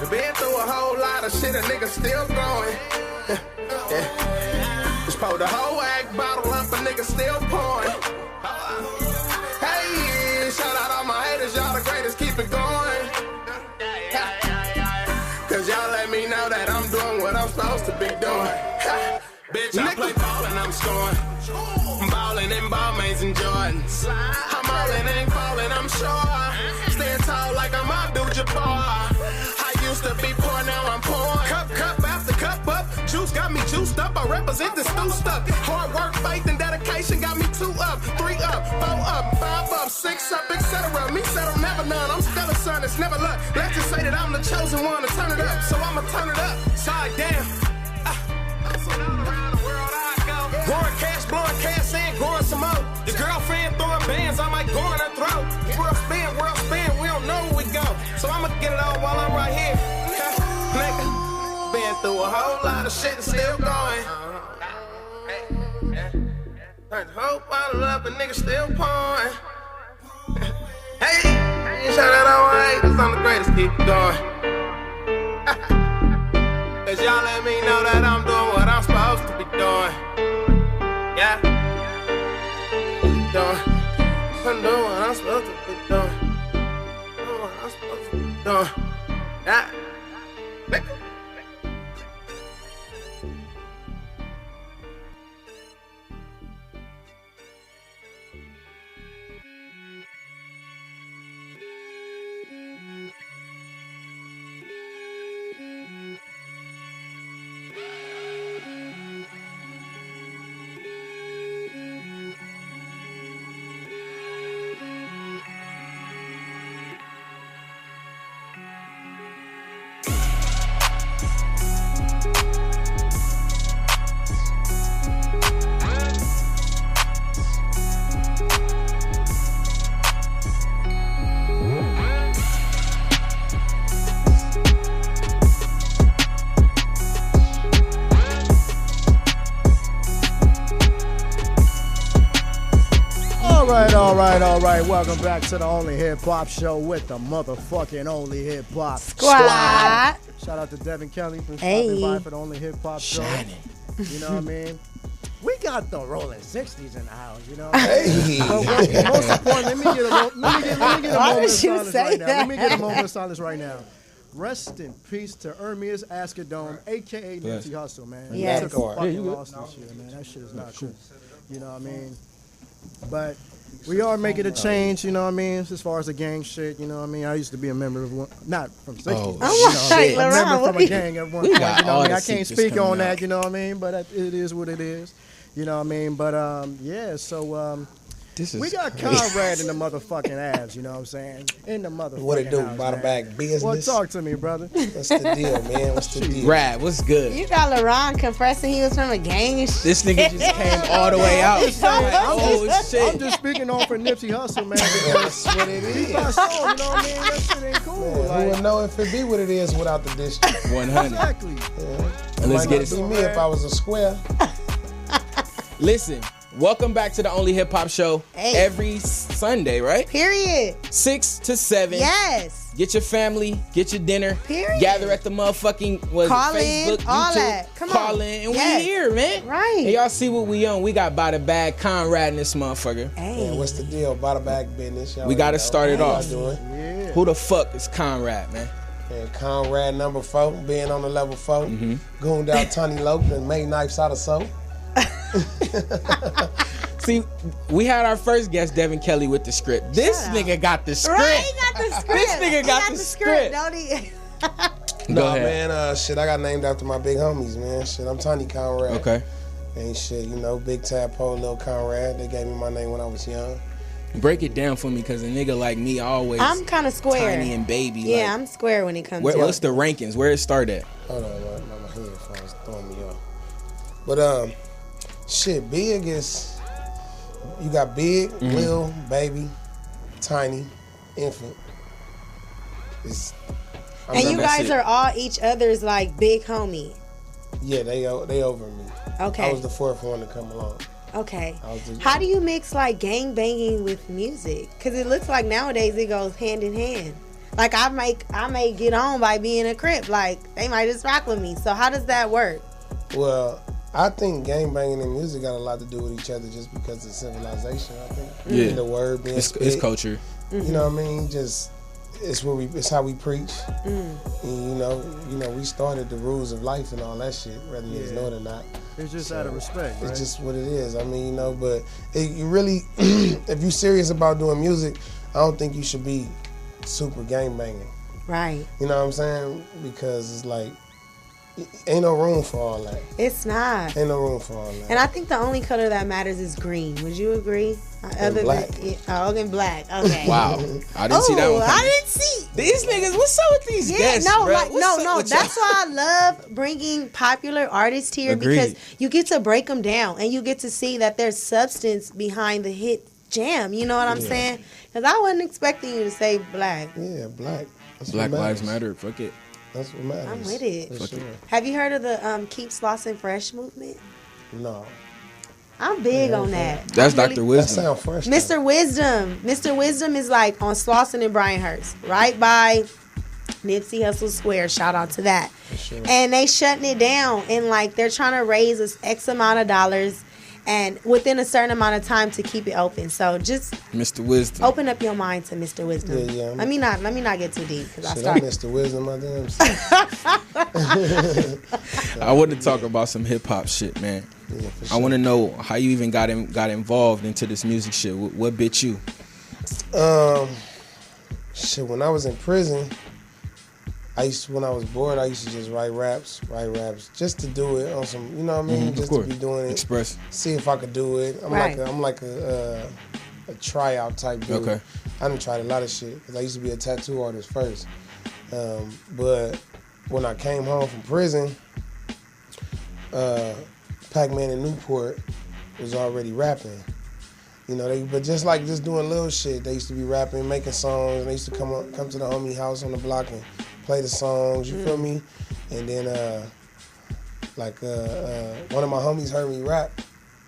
Been through a whole lot of shit, a nigga still going. Just pour the whole act bottle up, a nigga still pouring. Hey, shout out all my haters, y'all the greatest, keep it going. bitch, I play ball and I'm scoring. Ballin' in Balmains and Jordans. I'm ballin', ain't fallin', I'm sure. Stand tall like I'm Abdul-Jabbar. I used to be poor, now I'm pouring. Cup after cup up. Juice got me juiced up. I represent the stew stuck. Hard work, faith, and dedication got me 2 up, 3 up, 4 up, 5 up, 6 up, etc. Me settle never none. I'm still a son, it's never luck. Let's just say that I'm the chosen one to turn it up. So I'ma turn it up. Side down. Growing cash, blowing cash, and growing some more. The girlfriend throwing bands, I might go in her throat. World spin, we don't know where we go. So I'ma get it all while I'm right here. Nigga, been through a whole lot of shit and still going. Turned a whole bottle up and nigga still pouring. Hey, shout out all my haters, I'm the greatest, keep going. Cause y'all let me know that I'm doing what I'm supposed to be doing. Yeah. I'm doing what I'm supposed to be doing. Doing what I'm supposed to be doing. Yeah. All right. Welcome back to the Only Hip Hop Show with the motherfucking Only Hip Hop Squad. Shout out to Devin Kelly for stopping by for the Only Hip Hop Show. You know what I mean? We got the rolling 60s in the house, you know what I mean? But most important, let me get a moment of silence right now. Let me get a moment of silence right now. Rest in peace to Ermias Askedome, a.k.a. Nipsey Hussle, man. Yes. He took a fucking loss this year, man. That shit is not cool. You know what I mean? But we are making a change, you know what I mean, as far as the gang shit, you know what I mean. I used to be a member of one, not from 60s, a member from a gang at one point, you know what I mean. I can't speak on that, you know what I mean, but it is what it is, you know what I mean. But, yeah, so we got Conrad in the motherfucking abs, you know what I'm saying, in the motherfucking What it do, house, bottom man. back business? Well, talk to me, brother. What's the deal, man? What's the deal? Rad, what's good? You got LaRon confessing he was from a gang and shit. This nigga just came all the way out. I'm just speaking on for Nipsey Hussle, man. That's what it is. He got soul, you know what I mean? That shit ain't cool. Man, who would know if it be what it is without the district? 100. Exactly. Yeah. And let's get it. Be me if I was a square. Listen, welcome back to the Only Hip Hop Show. Hey. Every Sunday, right? Period. 6 to 7. Yes. Get your family, get your dinner. Period. Gather at the motherfucking Call Facebook, in, all YouTube. that. Come Call on. in, and Yes. we here, man. Right. And y'all see what we on. We got by the bag Conrad in this motherfucker. Hey. Man, what's the deal? Bottom back business. Y'all We got to know. start it How off. y'all doing? Yeah. Who the fuck is Conrad, man? And Conrad number 4, being on the level 4. Gooned out Tony Loke and made knives out of soap. See, we had our first guest, Devin Kelly, with the script. This nigga got the script. Right, he got the script. This nigga got the script. Don't he? Go Nah, ahead. man, shit, I got named after my big homies, man. Shit, I'm Tony Conrad. Okay. Ain't shit, you know, Big Tadpole, Lil Conrad. They gave me my name when I was young. Break it down for me, because a nigga like me always I'm kind of square. tiny and baby. Yeah, like, I'm square when it comes where, to what's the rankings? Where it start at? Hold on, my headphones throwing me off. But shit, Big is you got Big, Lil, Baby, Tiny, Infant. And you guys it. are all each other's like big homie. Yeah, they over me. Okay. I was the fourth one to come along. Okay. I was the- How do you mix like gang banging with music? Because it looks like nowadays it goes hand in hand. Like I may get on by being a Crip. Like they might just rock with me. So how does that work? Well, I think gang banging and music got a lot to do with each other just because of civilization, I think. Yeah. And the word being It's spit. culture. You know what I mean? Just it's how we preach. And, you know, we started the rules of life and all that shit, whether niggas know it or not. It's just out of respect, right? It's just what it is. I mean, you know, but you really, if you're serious about doing music, I don't think you should be super gang banging. Right. You know what I'm saying? Because it's like, ain't no room for all that. It's not. Ain't no room for all that. And I think the only color that matters is green. Would you agree? And black. And black. Okay. Wow. I didn't see that one. I didn't see. These niggas, what's up with these guests, no, bro? like, What's up no. with That's y'all? why I love bringing popular artists here. Agreed. Because you get to break them down and you get to see that there's substance behind the hit jam. You know what I'm saying? Because I wasn't expecting you to say black. Yeah, black. That's Black what Lives matters. Matter. Fuck it. That's what matters. I'm with it. For sure. Have you heard of the Keep Slauson Fresh movement? No. I'm big on that. That's I'm Dr. That Wisdom. sound fresh. though. Mr. Wisdom. Mr. Wisdom is like on Slauson and Bryanhurst, right by Nipsey Hussle Square. Shout out to that. Sure. And they shutting it down, and like they're trying to raise us X amount of dollars, and within a certain amount of time to keep it open. So just Mr. Wisdom. open up your mind to Mr. Wisdom. Yeah. Let me not get too deep because I Shit, I start. missed the wisdom of them. I want to talk about some hip hop shit, man. Yeah, for I sure. want to know how you even got involved into this music shit. What bit you? Shit, when I was in prison, when I was bored, I used to just write raps, just to do it on some, you know what I mean? Just to be doing it. Express. See if I could do it. I'm like a tryout type dude. Okay. I done tried a lot of shit because I used to be a tattoo artist first. But when I came home from prison, Pac-Man in Newport was already rapping. You know, but just doing little shit. They used to be rapping, making songs. They used to come to the homie house on the block and play the songs. You feel me? And then one of my homies heard me rap.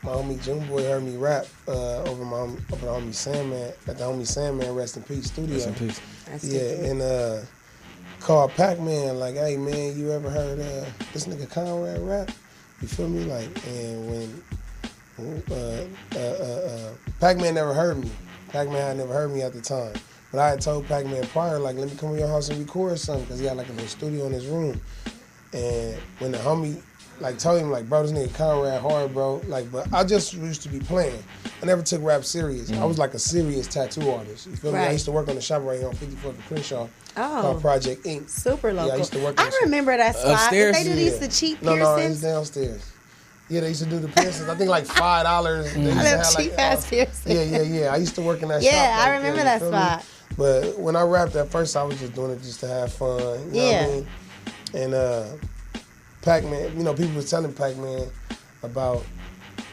My homie June Boy heard me rap over the homie Sandman at the homie Sandman Rest in Peace studio. Rest in peace. And called Pac-Man like, hey man, you ever heard this nigga Conrad rap? You feel me? Like, and when Pac-Man never heard me. Pac-Man had never heard me at the time. But I had told Pac-Man prior, like, let me come to your house and record something, because he had like a little studio in his room. And when the homie told him, like, bro, this nigga Conrad hard, bro. Like, but I just used to be playing. I never took rap serious. I was like a serious tattoo artist. You feel me? I used to work on the shop right here on 54th and Crenshaw called Project Inc. Super local. Yeah, I used to work I remember that spot. Upstairs? Did they do these the cheap No, piercings? it's downstairs. Yeah, they used to do the piercings. I think like $5. They used to Them have, cheap ass piercings. Yeah. I used to work in that shop. Yeah, I right remember there, that you feel spot. me? But when I rapped at first, I was just doing it just to have fun. You know what I mean? And Pac-Man, you know, people was telling Pac-Man about,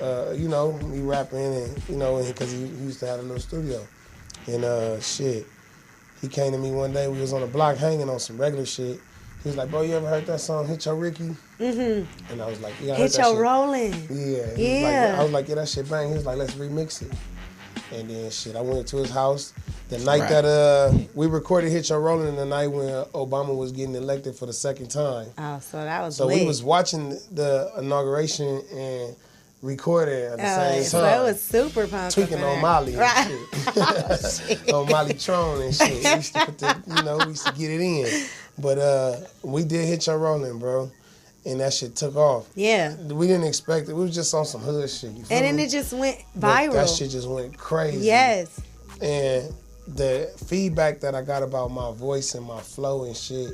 you know, me rapping and, you know, because he used to have a little studio. And shit, he came to me one day, we was on the block hanging on some regular shit. He was like, bro, you ever heard that song, Hit Your Ricky? Mm-hmm. And I was like, yeah, I heard Hit that Your shit. Rolling. Yeah. Yeah. I was like, yeah, that shit bang. He was like, let's remix it. And then shit, I went to his house. The night that we recorded Hit Your Rolling, the night when Obama was getting elected for the second time. Oh, so that was So lit. we was watching the inauguration and recording at the same time. So it was super pumping. Tweaking on Molly and Right. shit. On Molly Tron and shit. We used to put we used to get it in. But we did Hit Your Rolling, bro. And that shit took off. Yeah. We didn't expect it. We was just on some hood shit. You feel And then me? it just went But viral. that shit just went crazy. Yes. And the feedback that I got about my voice and my flow and shit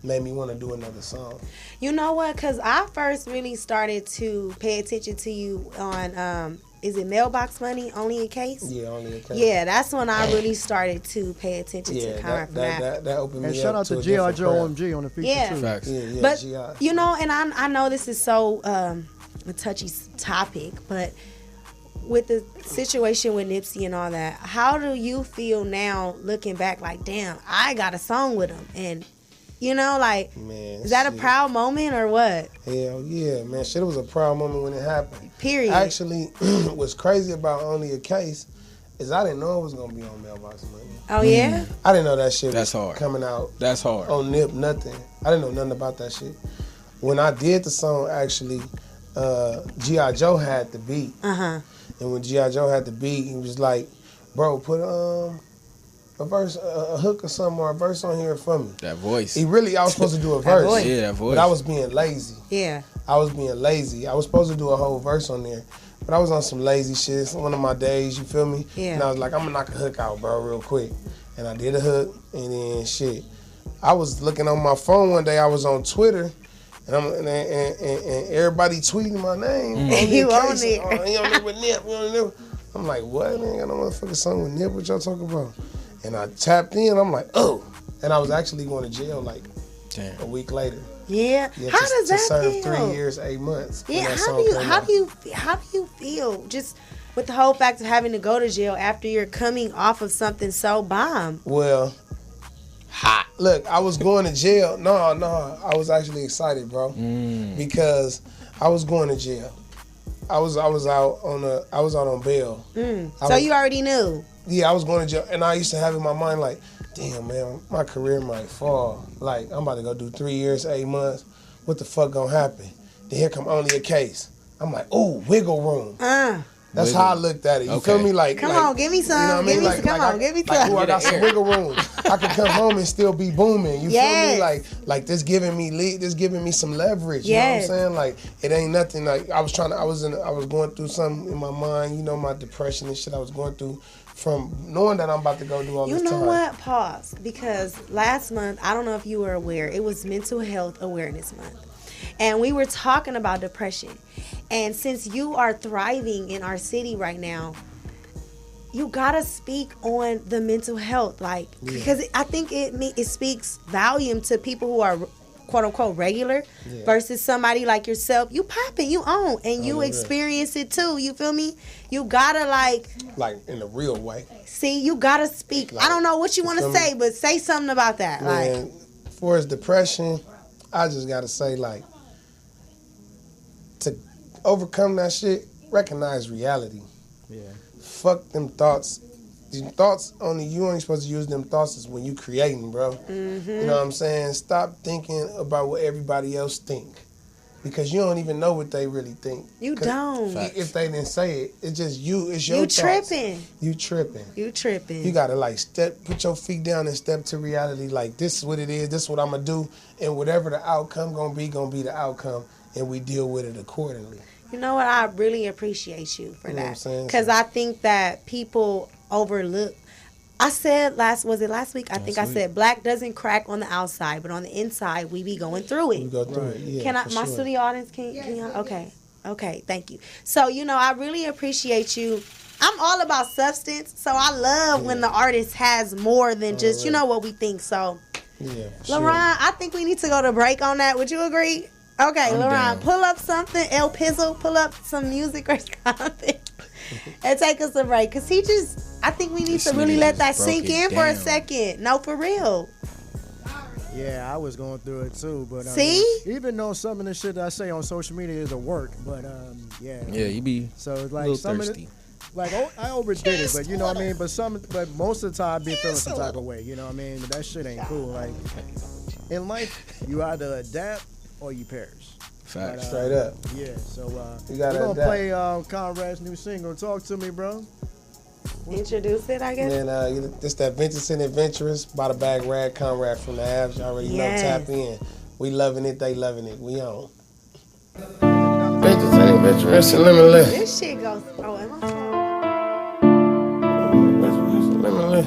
made me want to do another song. You know what? Because I first really started to pay attention to you on, is it Mailbox Money, Only in Case? Yeah, Only in Case. Yeah, that's when I really started to pay attention to Conrad from that opened me And up shout out to a G.I. different Joe crowd. OMG on the feature Yeah. too. Facts. Yeah, But, G.I. you know, and I know this is so a touchy topic, but with the situation with Nipsey and all that, how do you feel now looking back like, damn, I got a song with him? And, you know, like, Man, is that a shit. proud moment or what? Hell yeah, man. Shit, it was a proud moment when it happened. Period. Actually, what's crazy about Only a Case is I didn't know it was going to be on Mailbox Money. Oh, yeah? I didn't know that shit That's was hard. coming out That's hard. on Nip, nothing. I didn't know nothing about that shit. When I did the song, actually, G.I. Joe had the beat. Uh-huh. And when G.I. Joe had the beat, he was like, bro, put a verse, a hook or something, or a verse on here for me. That voice. I was supposed to do a verse. Yeah, that voice. But I was being lazy. Yeah. I was being lazy. I was supposed to do a whole verse on there, but I was on some lazy shit. It's one of my days, you feel me? Yeah. And I was like, I'm gonna knock a hook out, bro, real quick. And I did a hook, and then shit. I was looking on my phone one day. I was on Twitter, and everybody tweeting my name. You on it? He on there with Nip. You on there? I'm like, what? I ain't got no motherfucking song with Nip. What y'all talking about? And I tapped in. I'm like, oh. And I was actually going to jail like a week later. Yeah. How does that feel? To serve 3 years, 8 months. Yeah. How do you feel just with the whole fact of having to go to jail after you're coming off of something so bomb? Well, look, I was going to jail. No, I was actually excited, bro, because I was going to jail. I was out on bail. So you already knew. Yeah, I was going to jail, and I used to have in my mind like, damn, man, my career might fall. Like, I'm about to go do 3 years, 8 months. What the fuck gonna happen? Then here come Only a Case. I'm like, ooh, wiggle room. That's how I looked at it. You feel me? Like, come on, give me some. You know what I mean? Give me some. Like, I got some wiggle room. I could come home and still be booming. You feel me? Like this giving me some leverage. You know what I'm saying? Like, it ain't nothing. Like, I was going through something in my mind. You know, my depression and shit I was going through from knowing that I'm about to go do all this time. You know what? Pause. Because last month, I don't know if you were aware, it was Mental Health Awareness Month. And we were talking about depression. And since you are thriving in our city right now, you gotta speak on the mental health, because I think it speaks volume to people who are quote unquote regular versus somebody like yourself. You popping, you own, and you experience it too. You feel me? You gotta like in a real way. See, you gotta speak. I don't know what you want to say, but say something about that. Man, for his depression, I just gotta say, like, to overcome that shit, recognize reality. Yeah. Fuck them thoughts. Them thoughts only you ain't supposed to use them thoughts is when you creating, bro. Mm-hmm. You know what I'm saying? Stop thinking about what everybody else think. Because you don't even know what they really think. You don't. If they didn't say it, it's just you. It's your thoughts. You tripping. You gotta like put your feet down and step to reality. Like, this is what it is. This is what I'm gonna do. And whatever the outcome gonna be the outcome. And we deal with it accordingly. You know what? I really appreciate you for that. Because I think that people overlook. I said last week? I said black doesn't crack on the outside, but on the inside we be going through it. We go through it. Yeah, can I? My studio audience, can you? Okay. Thank you. So I really appreciate you. I'm all about substance, so I love when the artist has more than just what we think. So, LaRon, I think we need to go to break on that. Would you agree? Okay, LaRon, pull up something. El Pizzle, pull up some music or something. And take us a break. Because I think we need to really let that sink in for a second. No, for real. Yeah, I was going through it too. But see? Even though some of the shit that I say on social media is a work. But yeah. Yeah, you be so like some thirsty. I overdid it, but you know what I mean? But most of the time I be feeling some type of way. You know what I mean? But that shit ain't cool. Like, in life, you either adapt or you perish. Facts. Straight up. Yeah, so we're gonna play Conrad's new single. Talk to me, bro. Introduce it, I guess. And this that Vengeance and Adventurous by the Bag Rag, Conrad from the Avs. Y'all already know. Tap in. We loving it. They loving it. We on. Vengeance and Adventurous and Limitless. This shit goes. Oh, am I talking? Limitless.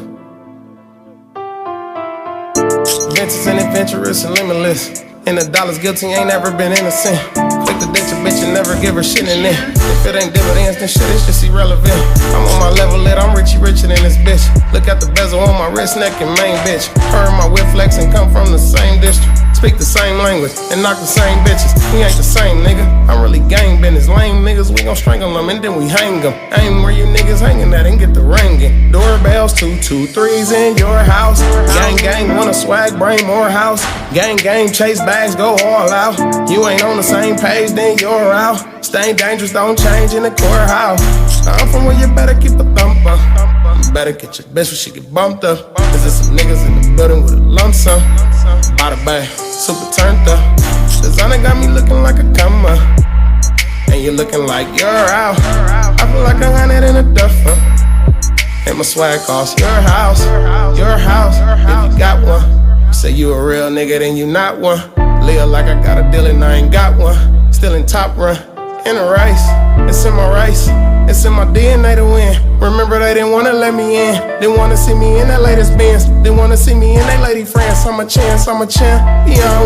Vengeance and Adventurous and Limitless. And the dollar's guilty, ain't never been innocent. Quick to ditch a bitch and never give her shit in it. If it ain't dividends, then shit, it's just irrelevant. I'm on my level, I'm richer than this bitch. Look at the bezel on my wrist, neck, and main bitch. Her and my whip flex and come from the same district. Speak the same language and knock the same bitches. We ain't the same, nigga. I'm really gang business. Lame niggas, we gon' strangle them and then we hang them. Aim where you niggas hanging at and get the ringing. Doorbells, 223s in your house. Gang, gang, wanna swag, bring more house. Gang, gang, chase bags, go all out. You ain't on the same page, then you're out. Stay dangerous, don't change in the courthouse. I'm from where you better keep a thump up. You better get your bitch when she get bumped up. Cause there's some niggas in the building with a lump sum. By the bay, super turned up. Designer got me looking like a come up. And you looking like you're out. I feel like 100 in a duffer. And My swag cost your house, your house. If you got one, say you a real nigga, then you not one. Live like I got a deal and I ain't got one. Still in top run, in the race. It's in my race, it's in my DNA to win. Remember they didn't wanna let me in. Didn't wanna see me in that latest Benz. Didn't wanna see me in that lady friends. I'm a champion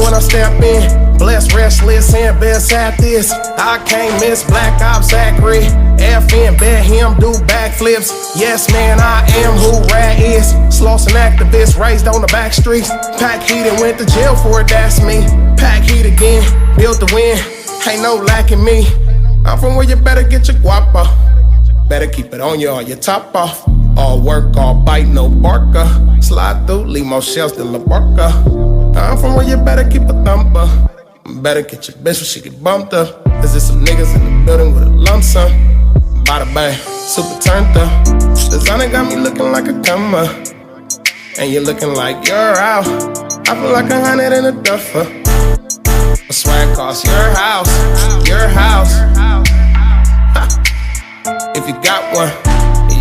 when I step in. Blessed, restless, and best at this. I can't miss Black Ops Zachary. FN, bet him, do backflips. Yes, man, I am who Rat is. Sloss and activist, raised on the back streets. Pack heat and went to jail for it, that's me. Pack heat again, built to win. Ain't no lacking me. I'm from where you better get your guapa. Better keep it on you or your top off. All work, all bite, no barker. Slide through, leave more shells than La Barca. I'm from where you better keep a thumper. Better get your bitch when she get bumped up. Cause there's some niggas in the building with a lump sum. Bada bang, super turned up. Designer got me looking like a comer. And you're looking like you're out. I feel like 100 in a duffer. My swag costs your house, your house. Ha. If you got one,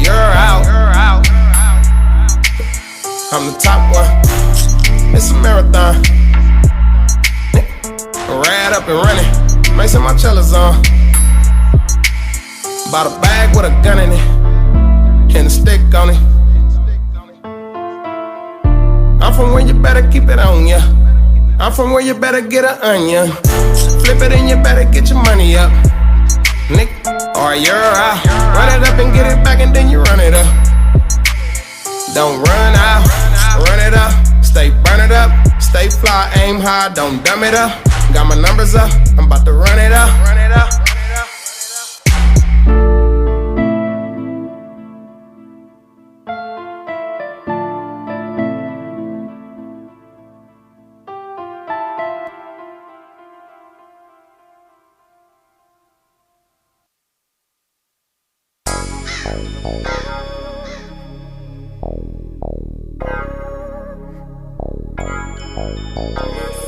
you're out. I'm the top one. It's a marathon. Rad up and running. Make some my cellos on. Bought a bag with a gun in it and a stick on it. I'm from where you better keep it on ya. I'm from where you better get an onion. Flip it and you better get your money up. Nick, or you're out. Run it up and get it back and then you run it up. Don't run out, run it up. Stay burn it up, stay fly, aim high, don't dumb it up. Got my numbers up, I'm about to run it up. Run it up.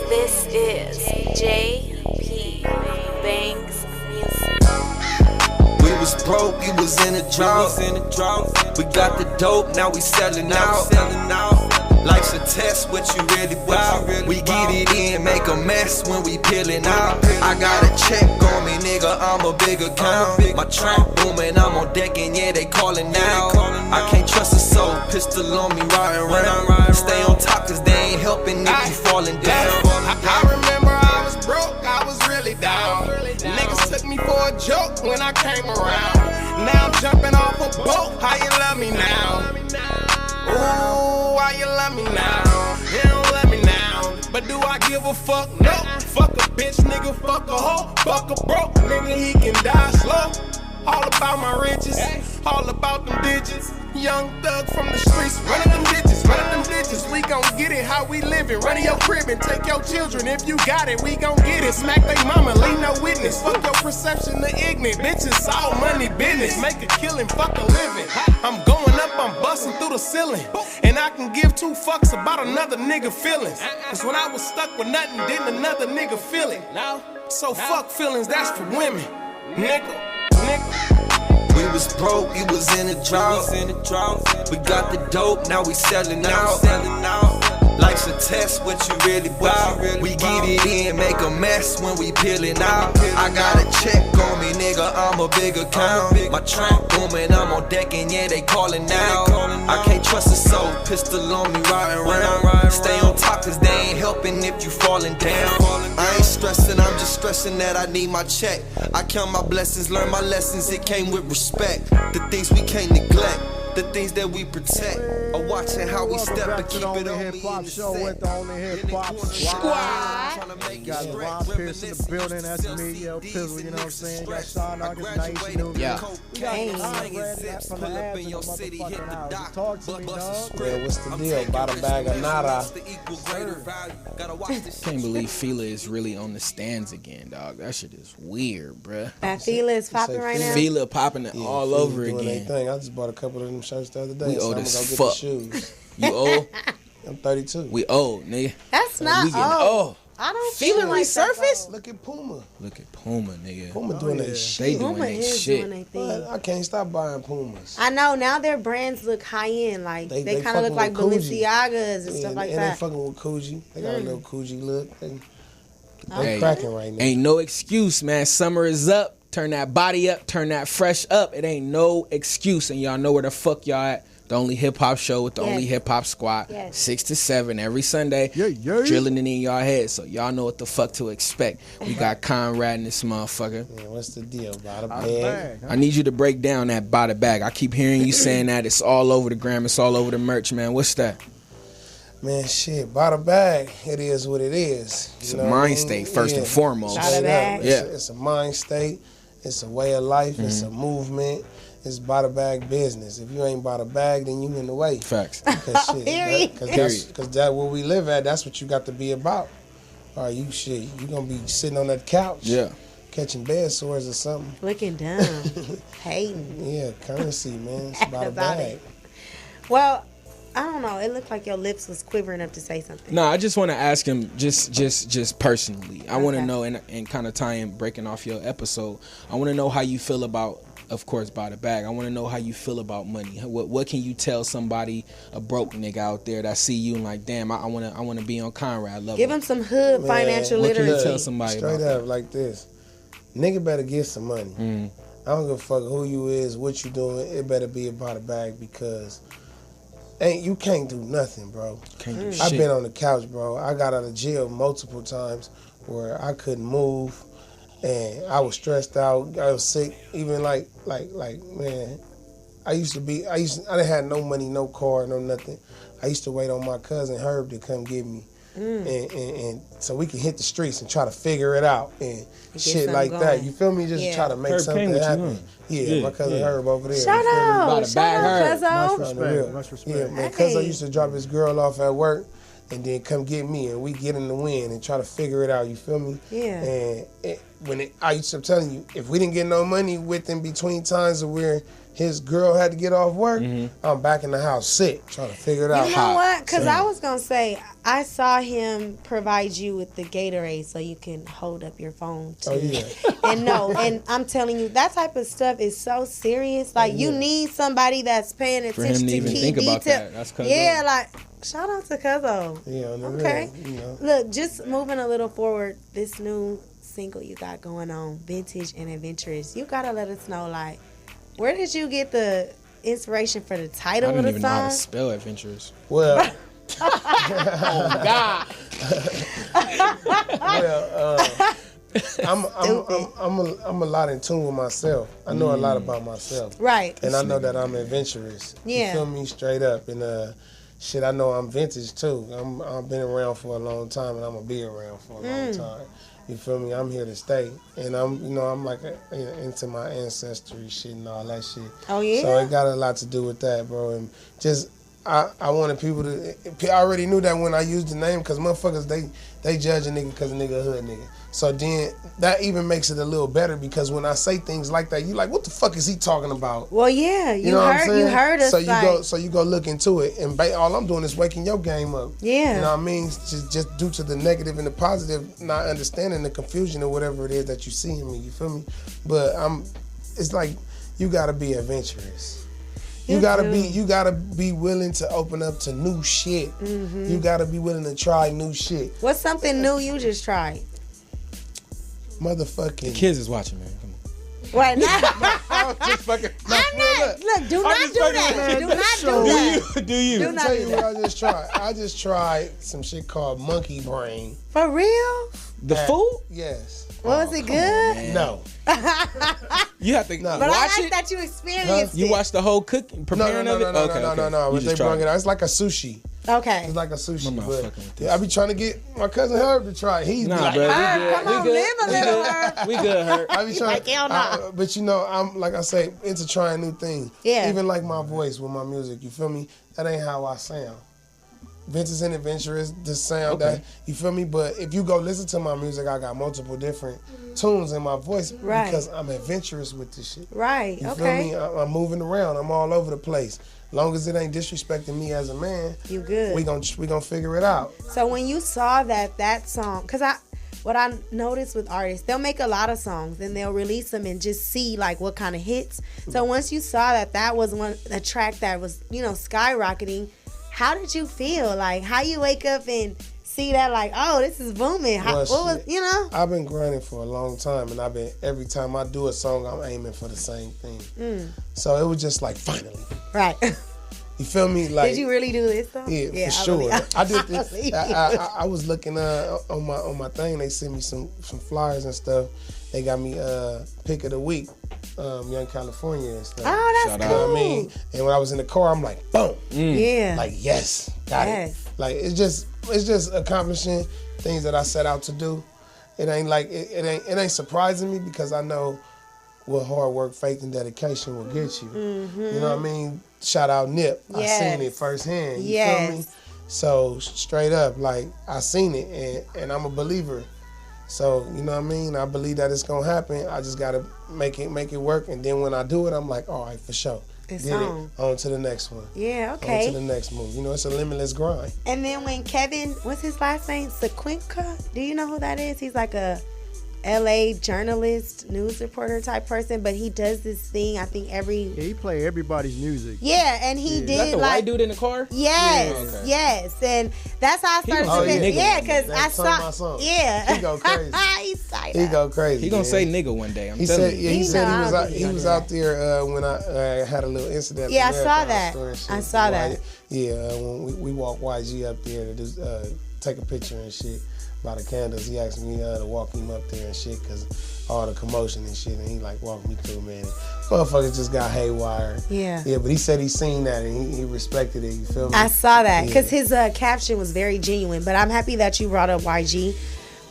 This is JP Banks Music. We was broke, we was in a drought. We got the dope, now we selling out. Life's a test, what you really about. We get it in, make a mess when we peeling out. I got a check on me, nigga, I'm a big account. My track booming, I'm on deck and yeah, they calling now. I can't trust a soul, pistol on me riding around. Stay on top cause they ain't helping if you falling down. I remember I was broke, I was really down. Niggas took me for a joke when I came around. Now I'm jumping off a boat, how you love me now? Ooh, how you love me now? You don't love me now. But do I give a fuck? No. Fuck a bitch, nigga, fuck a hoe. Fuck a broke nigga, he can die slow. All about my riches, all about them digits. Young thug from the streets, running them ditches, running them ditches. We gon' get it how we livin'. Run to your crib and take your children. If you got it, we gon' get it. Smack they mama, leave no witness. Fuck your perception of ignorant. Bitches, all money business. Make a killing, fuck a living. I'm going up, I'm busting through the ceiling. And I can give two fucks about another nigga feelings. Cause when I was stuck with nothing, didn't another nigga feel it. So fuck feelings, that's for women. Nigga. We was broke, we was in a drought. We got the dope, now we selling out. Life's a test, what you really about. We get it in, make a mess when we peeling out. I got a check on me, nigga, I'm a big account. My track booming, I'm on deck and yeah, they calling now. I can't trust a soul, pistol on me riding around. Stay on top cause they ain't helping if you falling down. I ain't stressing, I'm just stressing that I need my check. I count my blessings, learn my lessons, it came with respect. The things we can't neglect, the things that we protect. Or watching how we step and keep it on me in the show with the only hip hop squad. Got Ron Pierce in the building, that's me, Yo Pizzle, you know what I'm saying? Got Sean August, Nice New. Yeah. From the ads in the motherfucking house. Talk to me, dog. Yeah, what's the deal? Bada bag of nada. Can't believe Fila is really on the stands again, dog. That shit is weird, bruh. That Fila is popping right now. Fila popping it all over again. I just bought a couple of them shirts the other day. We old as fuck. Shoes. You old? I'm 32. We old, nigga. That's not we getting old. I don't feeling like resurfaced. Look at Puma. Look at Puma, nigga. Puma doing that shit. They doing Puma their is shit. doing their thing. I can't stop buying Pumas. I know now their brands look high end, like they kind of fucking look like with Coogee. Balenciagas and stuff like and that. they fucking with Coogee. They got a little Coogee look. They Hey, cracking right now. Ain't no excuse, man. Summer is up. Turn that body up. Turn that fresh up. It ain't no excuse, and y'all know where the fuck y'all at. The Only Hip Hop Show with the Only Hip Hop Squad. 6 to 7 every Sunday. Drilling it in y'all head, so y'all know what the fuck to expect. We got Conrad in this motherfucker. Yeah, what's the deal? By the bag. I need you to break down that by the bag. I keep hearing you saying that. It's all over the gram. It's all over the merch, man. What's that? Man, shit, by the bag, it is what it is. It's a mind state, first and foremost. By the bag. It's a mind state. It's a way of life. It's a movement. It's by the bag business. If you ain't by the bag, then you in the way. Facts. Because that's where we live at. That's what you got to be about. Or you gonna be sitting on that couch. Catching bed sores or something. Looking dumb. Hating. Yeah, currency, man. It's by the bag. Well, I don't know. It looked like your lips was quivering up to say something. No, I just want to ask him just personally. I want to know, and kind of breaking off your episode, I want to know how you feel about, of course, by the bag. I want to know how you feel about money. What can you tell somebody, a broke nigga out there that see you and like, damn, I want to be on Conrad level. Give him some hood financial literacy. What can you tell somebody straight about up like this? Nigga better get some money. I don't give a fuck who you is, what you doing. It better be about the bag because you can't do nothing, bro. Can't do I've shit. been on the couch, bro. I got out of jail multiple times where I couldn't move and I was stressed out. I was sick. Even like man, I didn't have no money, no car, no nothing. I used to wait on my cousin Herb to come get me. And so we can hit the streets and try to figure it out and shit like that. You feel me? Just try to make something happen. My cousin Herb over there. Shout out, Cuzzo. Much respect. Yeah, man. Cuzzo used to drop his girl off at work and then come get me and we get in the wind and try to figure it out. You feel me? Yeah. And I used to telling you, if we didn't get no money within between times of where his girl had to get off work, I'm back in the house sick, trying to figure it out. You know what? Because I was going to say, I saw him provide you with the Gatorade so you can hold up your phone too. Oh, yeah. And I'm telling you, that type of stuff is so serious. Like, you need somebody that's paying attention For him to to even key think about detail. that. That's Cuzzo. Yeah, like, shout out to Cuzzo. Yeah, on the okay. real, you know. Look, just moving a little forward, this new single you got going on, Vintage and Adventurous, you got to let us know, like, where did you get the inspiration for the title I of don't the even know how to song? spell adventurous. Well, oh God. I'm a lot in tune with myself. I know a lot about myself. Right. And I know that I'm adventurous. Yeah. You feel me? Straight up. And shit, I know I'm vintage too. I've been around for a long time and I'm gonna be around for a long time. You feel me? I'm here to stay. And I'm like into my ancestry shit and all that shit. Oh yeah. So it got a lot to do with that, bro. And just I wanted people to. I already knew that when I used the name, because motherfuckers they judge a nigga because a nigga a hood nigga. So then that even makes it a little better, because when I say things like that, you like, what the fuck is he talking about? Well, yeah, you know what I'm saying? you heard us. So you go look into it, and all I'm doing is waking your game up. Yeah. You know what I mean? Just due to the negative and the positive, not understanding the confusion or whatever it is that you see in me. You feel me? But it's like you gotta be adventurous. You gotta be willing to open up to new shit. Mm-hmm. You gotta be willing to try new shit. What's something new you just tried? Motherfucking. The kids is watching, man. Come on. What? Just fucking. Look, do not do that. Do not do that. Do you? Do not tell do you that. what I just tried. I just tried some shit called monkey brain. For real? The food? Yes. Was it good? No. You have to But watch I like it. that you experienced it. You watched the whole cooking, preparing of it? No. But they brought it out. It's like a sushi. Okay. It's like a sushi. I'm not But fucking with this. I be trying to get my cousin Herb to try it. He's Nah, like, bro. Come on, live a little, Herb. We good, Herb. I be trying. Like, hell nah. But you know, I'm like I say, into trying new things. Yeah. Even like my voice with my music. You feel me? That ain't how I sound. Vintage and Adventurous, the sound that, you feel me? But if you go listen to my music, I got multiple different tunes in my voice because I'm adventurous with this shit. Right, you feel me? I'm moving around. I'm all over the place. Long as it ain't disrespecting me as a man, you good. We gonna figure it out. So when you saw that song, because what I noticed with artists, they'll make a lot of songs and they'll release them and just see like what kind of hits. So once you saw that was a track that was, skyrocketing, how did you feel? Like, how you wake up and see that, like, oh, this is booming? I've been grinding for a long time, and every time I do a song, I'm aiming for the same thing. So it was just like, finally. Right. You feel me? Like, did you really do this though? Yeah, for sure. I did this. I was looking on my thing. They sent me some flyers and stuff. They got me pick of the week, Young California and stuff. Oh, that's cool. You know what I mean? And when I was in the car, I'm like, boom. Yeah. Like, yes, got it. Like, it's just accomplishing things that I set out to do. It ain't like it ain't surprising me because I know what hard work, faith, and dedication will get you. You know what I mean? Shout out Nip. Yes. I seen it firsthand. You feel me? So straight up, like, I seen it and I'm a believer. So, you know what I mean? I believe that it's gonna happen. I just gotta make it work. And then when I do it, I'm like, all right, for sure. Did it. On to the next one. Yeah, okay. On to the next move. It's a limitless grind. And then when Kevin, what's his last name? Sequinka? Do you know who that is? He's like a LA journalist, news reporter type person, but he does this thing, I think he play everybody's music. Yeah, and he did Is that the white dude in the car? Yes, yes. And that's how I started because I saw my song. Yeah. He go crazy. He go crazy. He gonna say nigga one day. He said he was out there when I had a little incident. Yeah, I saw that. Yeah, when we walked YG up there to take a picture and shit. By the candles, he asked me to walk him up there and shit because all the commotion and shit, and he like walked me through, man. Motherfucker just got haywire. Yeah, but he said he seen that and he respected it. You feel me? I saw that because his caption was very genuine. But I'm happy that you brought up YG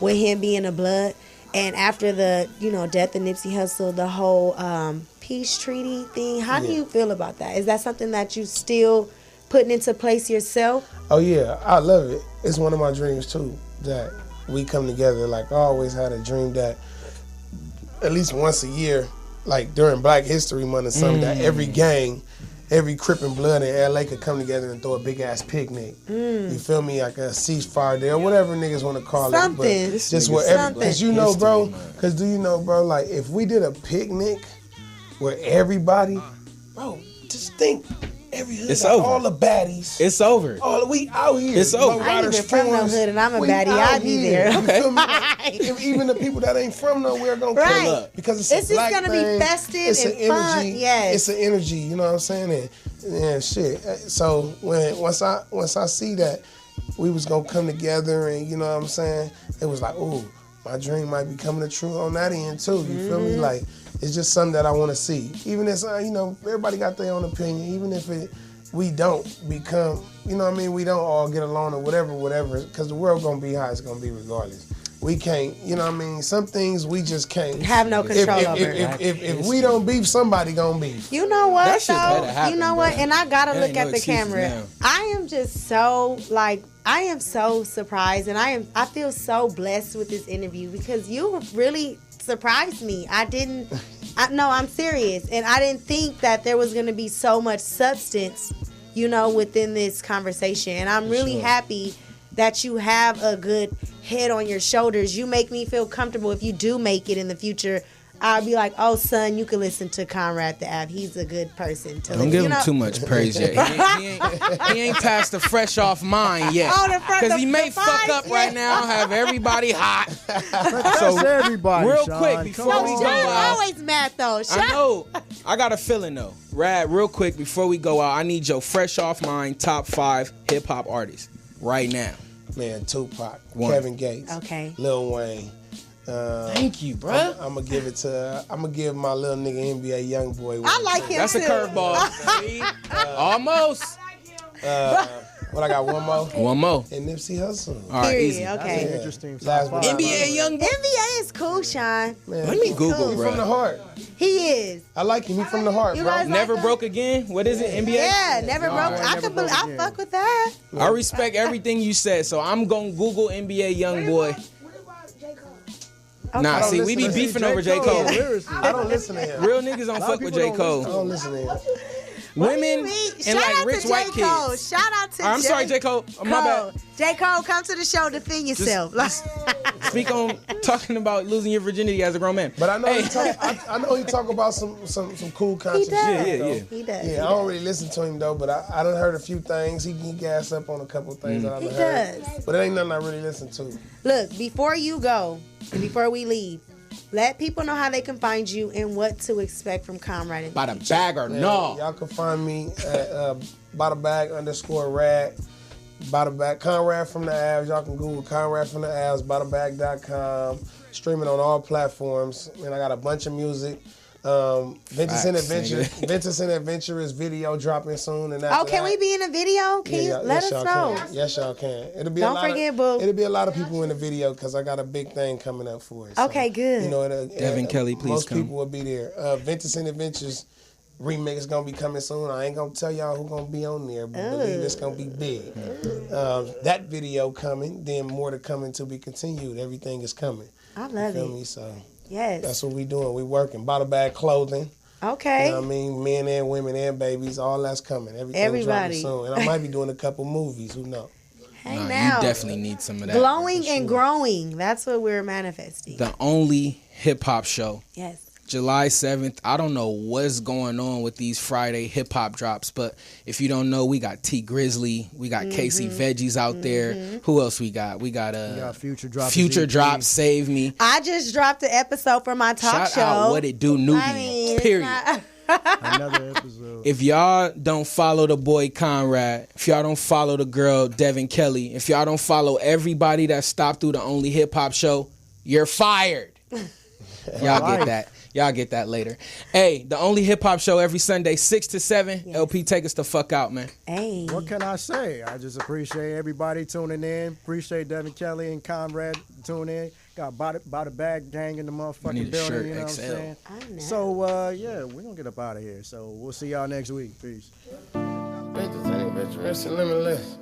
with him being a blood, and after the death of Nipsey Hussle, the whole peace treaty thing. How do you feel about that? Is that something that you still putting into place yourself? Oh yeah, I love it. It's one of my dreams too, that we come together. Like, I always had a dream that at least once a year, like during Black History Month or something, that every gang, every Crip and Blood in LA could come together and throw a big ass picnic. You feel me? Like a ceasefire day or whatever niggas want to call it. But just where because do you know, bro, like if we did a picnic where everybody, bro, just think. Every hood, all the baddies. It's over. We out here. It's over. I ain't even from no hood, and I'm a baddie. I'll be there. Okay. Even the people that ain't from nowhere gonna pull up because it's just gonna be festive and fun. Yes, it's an energy. You know what I'm saying? And shit. So once I see that we was gonna come together, and you know what I'm saying, it was like, ooh, my dream might be coming true on that end too. You feel me? Like. It's just something that I want to see. Even if, everybody got their own opinion. Even if we don't become, we don't all get along or whatever, because the world going to be how it's going to be regardless. We can't, some things we just can't. Have no control over. If we don't beef, somebody going to beef. You know what, though? Happen, you know what? Bro. And I got to look at the camera. Now. I am just so, I am so surprised, and I feel so blessed with this interview because you really surprised me. I'm serious. And I didn't think that there was going to be so much substance, within this conversation. And I'm really happy that you have a good head on your shoulders. You make me feel comfortable. If you do make it in the future, I'll be like, oh, son, you can listen to Conrad the App. He's a good person. Don't give him too much praise yet. He ain't past the fresh off mind yet. Because he may fuck up right now, have everybody hot. So everybody, real Sean, quick, before we go out. Always mad, though. I know. I got a feeling, though. Rad, real quick, before we go out, I need your fresh off mind top 5 hip-hop artists right now. Man, Tupac, Kevin Gates, Lil Wayne. Thank you, bro. I'm gonna give my little nigga NBA YoungBoy. I like him. That's too. a curveball. Almost. What I got? One more. One more. And Nipsey Hussle. All right, Period. easy. Okay. That's interesting. Last one. NBA young boy. NBA is cool, Sean. Man, Let me Google, He bro. from the heart. He is. I like him. He from the heart, You bro. guys Never like broke again. What is it? NBA. Yeah, never broke. Never I broke I again. fuck with that. I respect everything you said, so I'm gonna Google NBA young boy. Nah, I don't see, we be listen to beefing over J. Cole. I don't listen to him. Real niggas don't fuck with J. I Cole. don't listen to him. Women Shout and like out rich to white J. Cole. kids. Shout out to I'm sorry, J. Cole. My bad. J. Cole, come to the show, defend yourself. Speak on talking about losing your virginity as a grown man. But I know I know he talk about some cool He conscious does. shit. Yeah. He does. Yeah, I don't really listen to him though, but I done heard a few things. He gassed up on a couple things that I He done heard. does. But it ain't nothing I really listen to. Look, before you go, and before we leave, let people know how they can find you and what to expect from Comrade. By the bag or Yeah, no? y'all can find me at _rad. By the bag, Conrad from the Avs. Y'all can Google Conrad from the Avs, bybthebag.com. Streaming on all platforms. And I got a bunch of music. Ventus and Adventure. Ventus and Adventure is video dropping soon. And after can we be in a video? Can you let us know? Yes, y'all can. It'll be Don't forget, boo. It'll be a lot of people in the video because I got a big thing coming up for it. Okay, good. You know, Devin Kelly, please most come. people will be there. Ventus and Adventures remake is gonna be coming soon. I ain't gonna tell y'all who gonna be on there, but believe it's gonna be big. That video coming, then more to coming to be continued. Everything is coming. I love Feel it. me? So Yes. that's what we doing. We working. Bottle bag clothing. Okay. You know what I mean? Men and women and babies, all that's coming. Everybody dropping soon. And I might be doing a couple movies. Who knows? Hey Nah, now. you definitely need some of that. Glowing and growing. That's what we're manifesting. The only hip hop show. Yes. July 7th. I don't know what's going on with these Friday hip hop drops, but if you don't know, we got T Grizzly, we got Casey Veggies out there. Who else we got? We got Future Drop. Future Drop, Save Me. I just dropped an episode for my talk Shout show. out What It Do Newbie. I mean, period. Another episode. If y'all don't follow the boy Conrad, if y'all don't follow the girl Devin Kelly, if y'all don't follow everybody that stopped through the only hip hop show, you're fired. Y'all get that. Y'all get that later. Hey, the only hip hop show every Sunday, 6 to 7. Yes. LP, take us the fuck out, man. Hey. What can I say? I just appreciate everybody tuning in. Appreciate Devin Kelly and Conrad tuning in. Got By the Bag gang in the I motherfucking need a building. shirt, You know XL. what I'm saying? I know. So yeah, we're gonna get up out of here. So we'll see y'all next week. Peace. Limitless.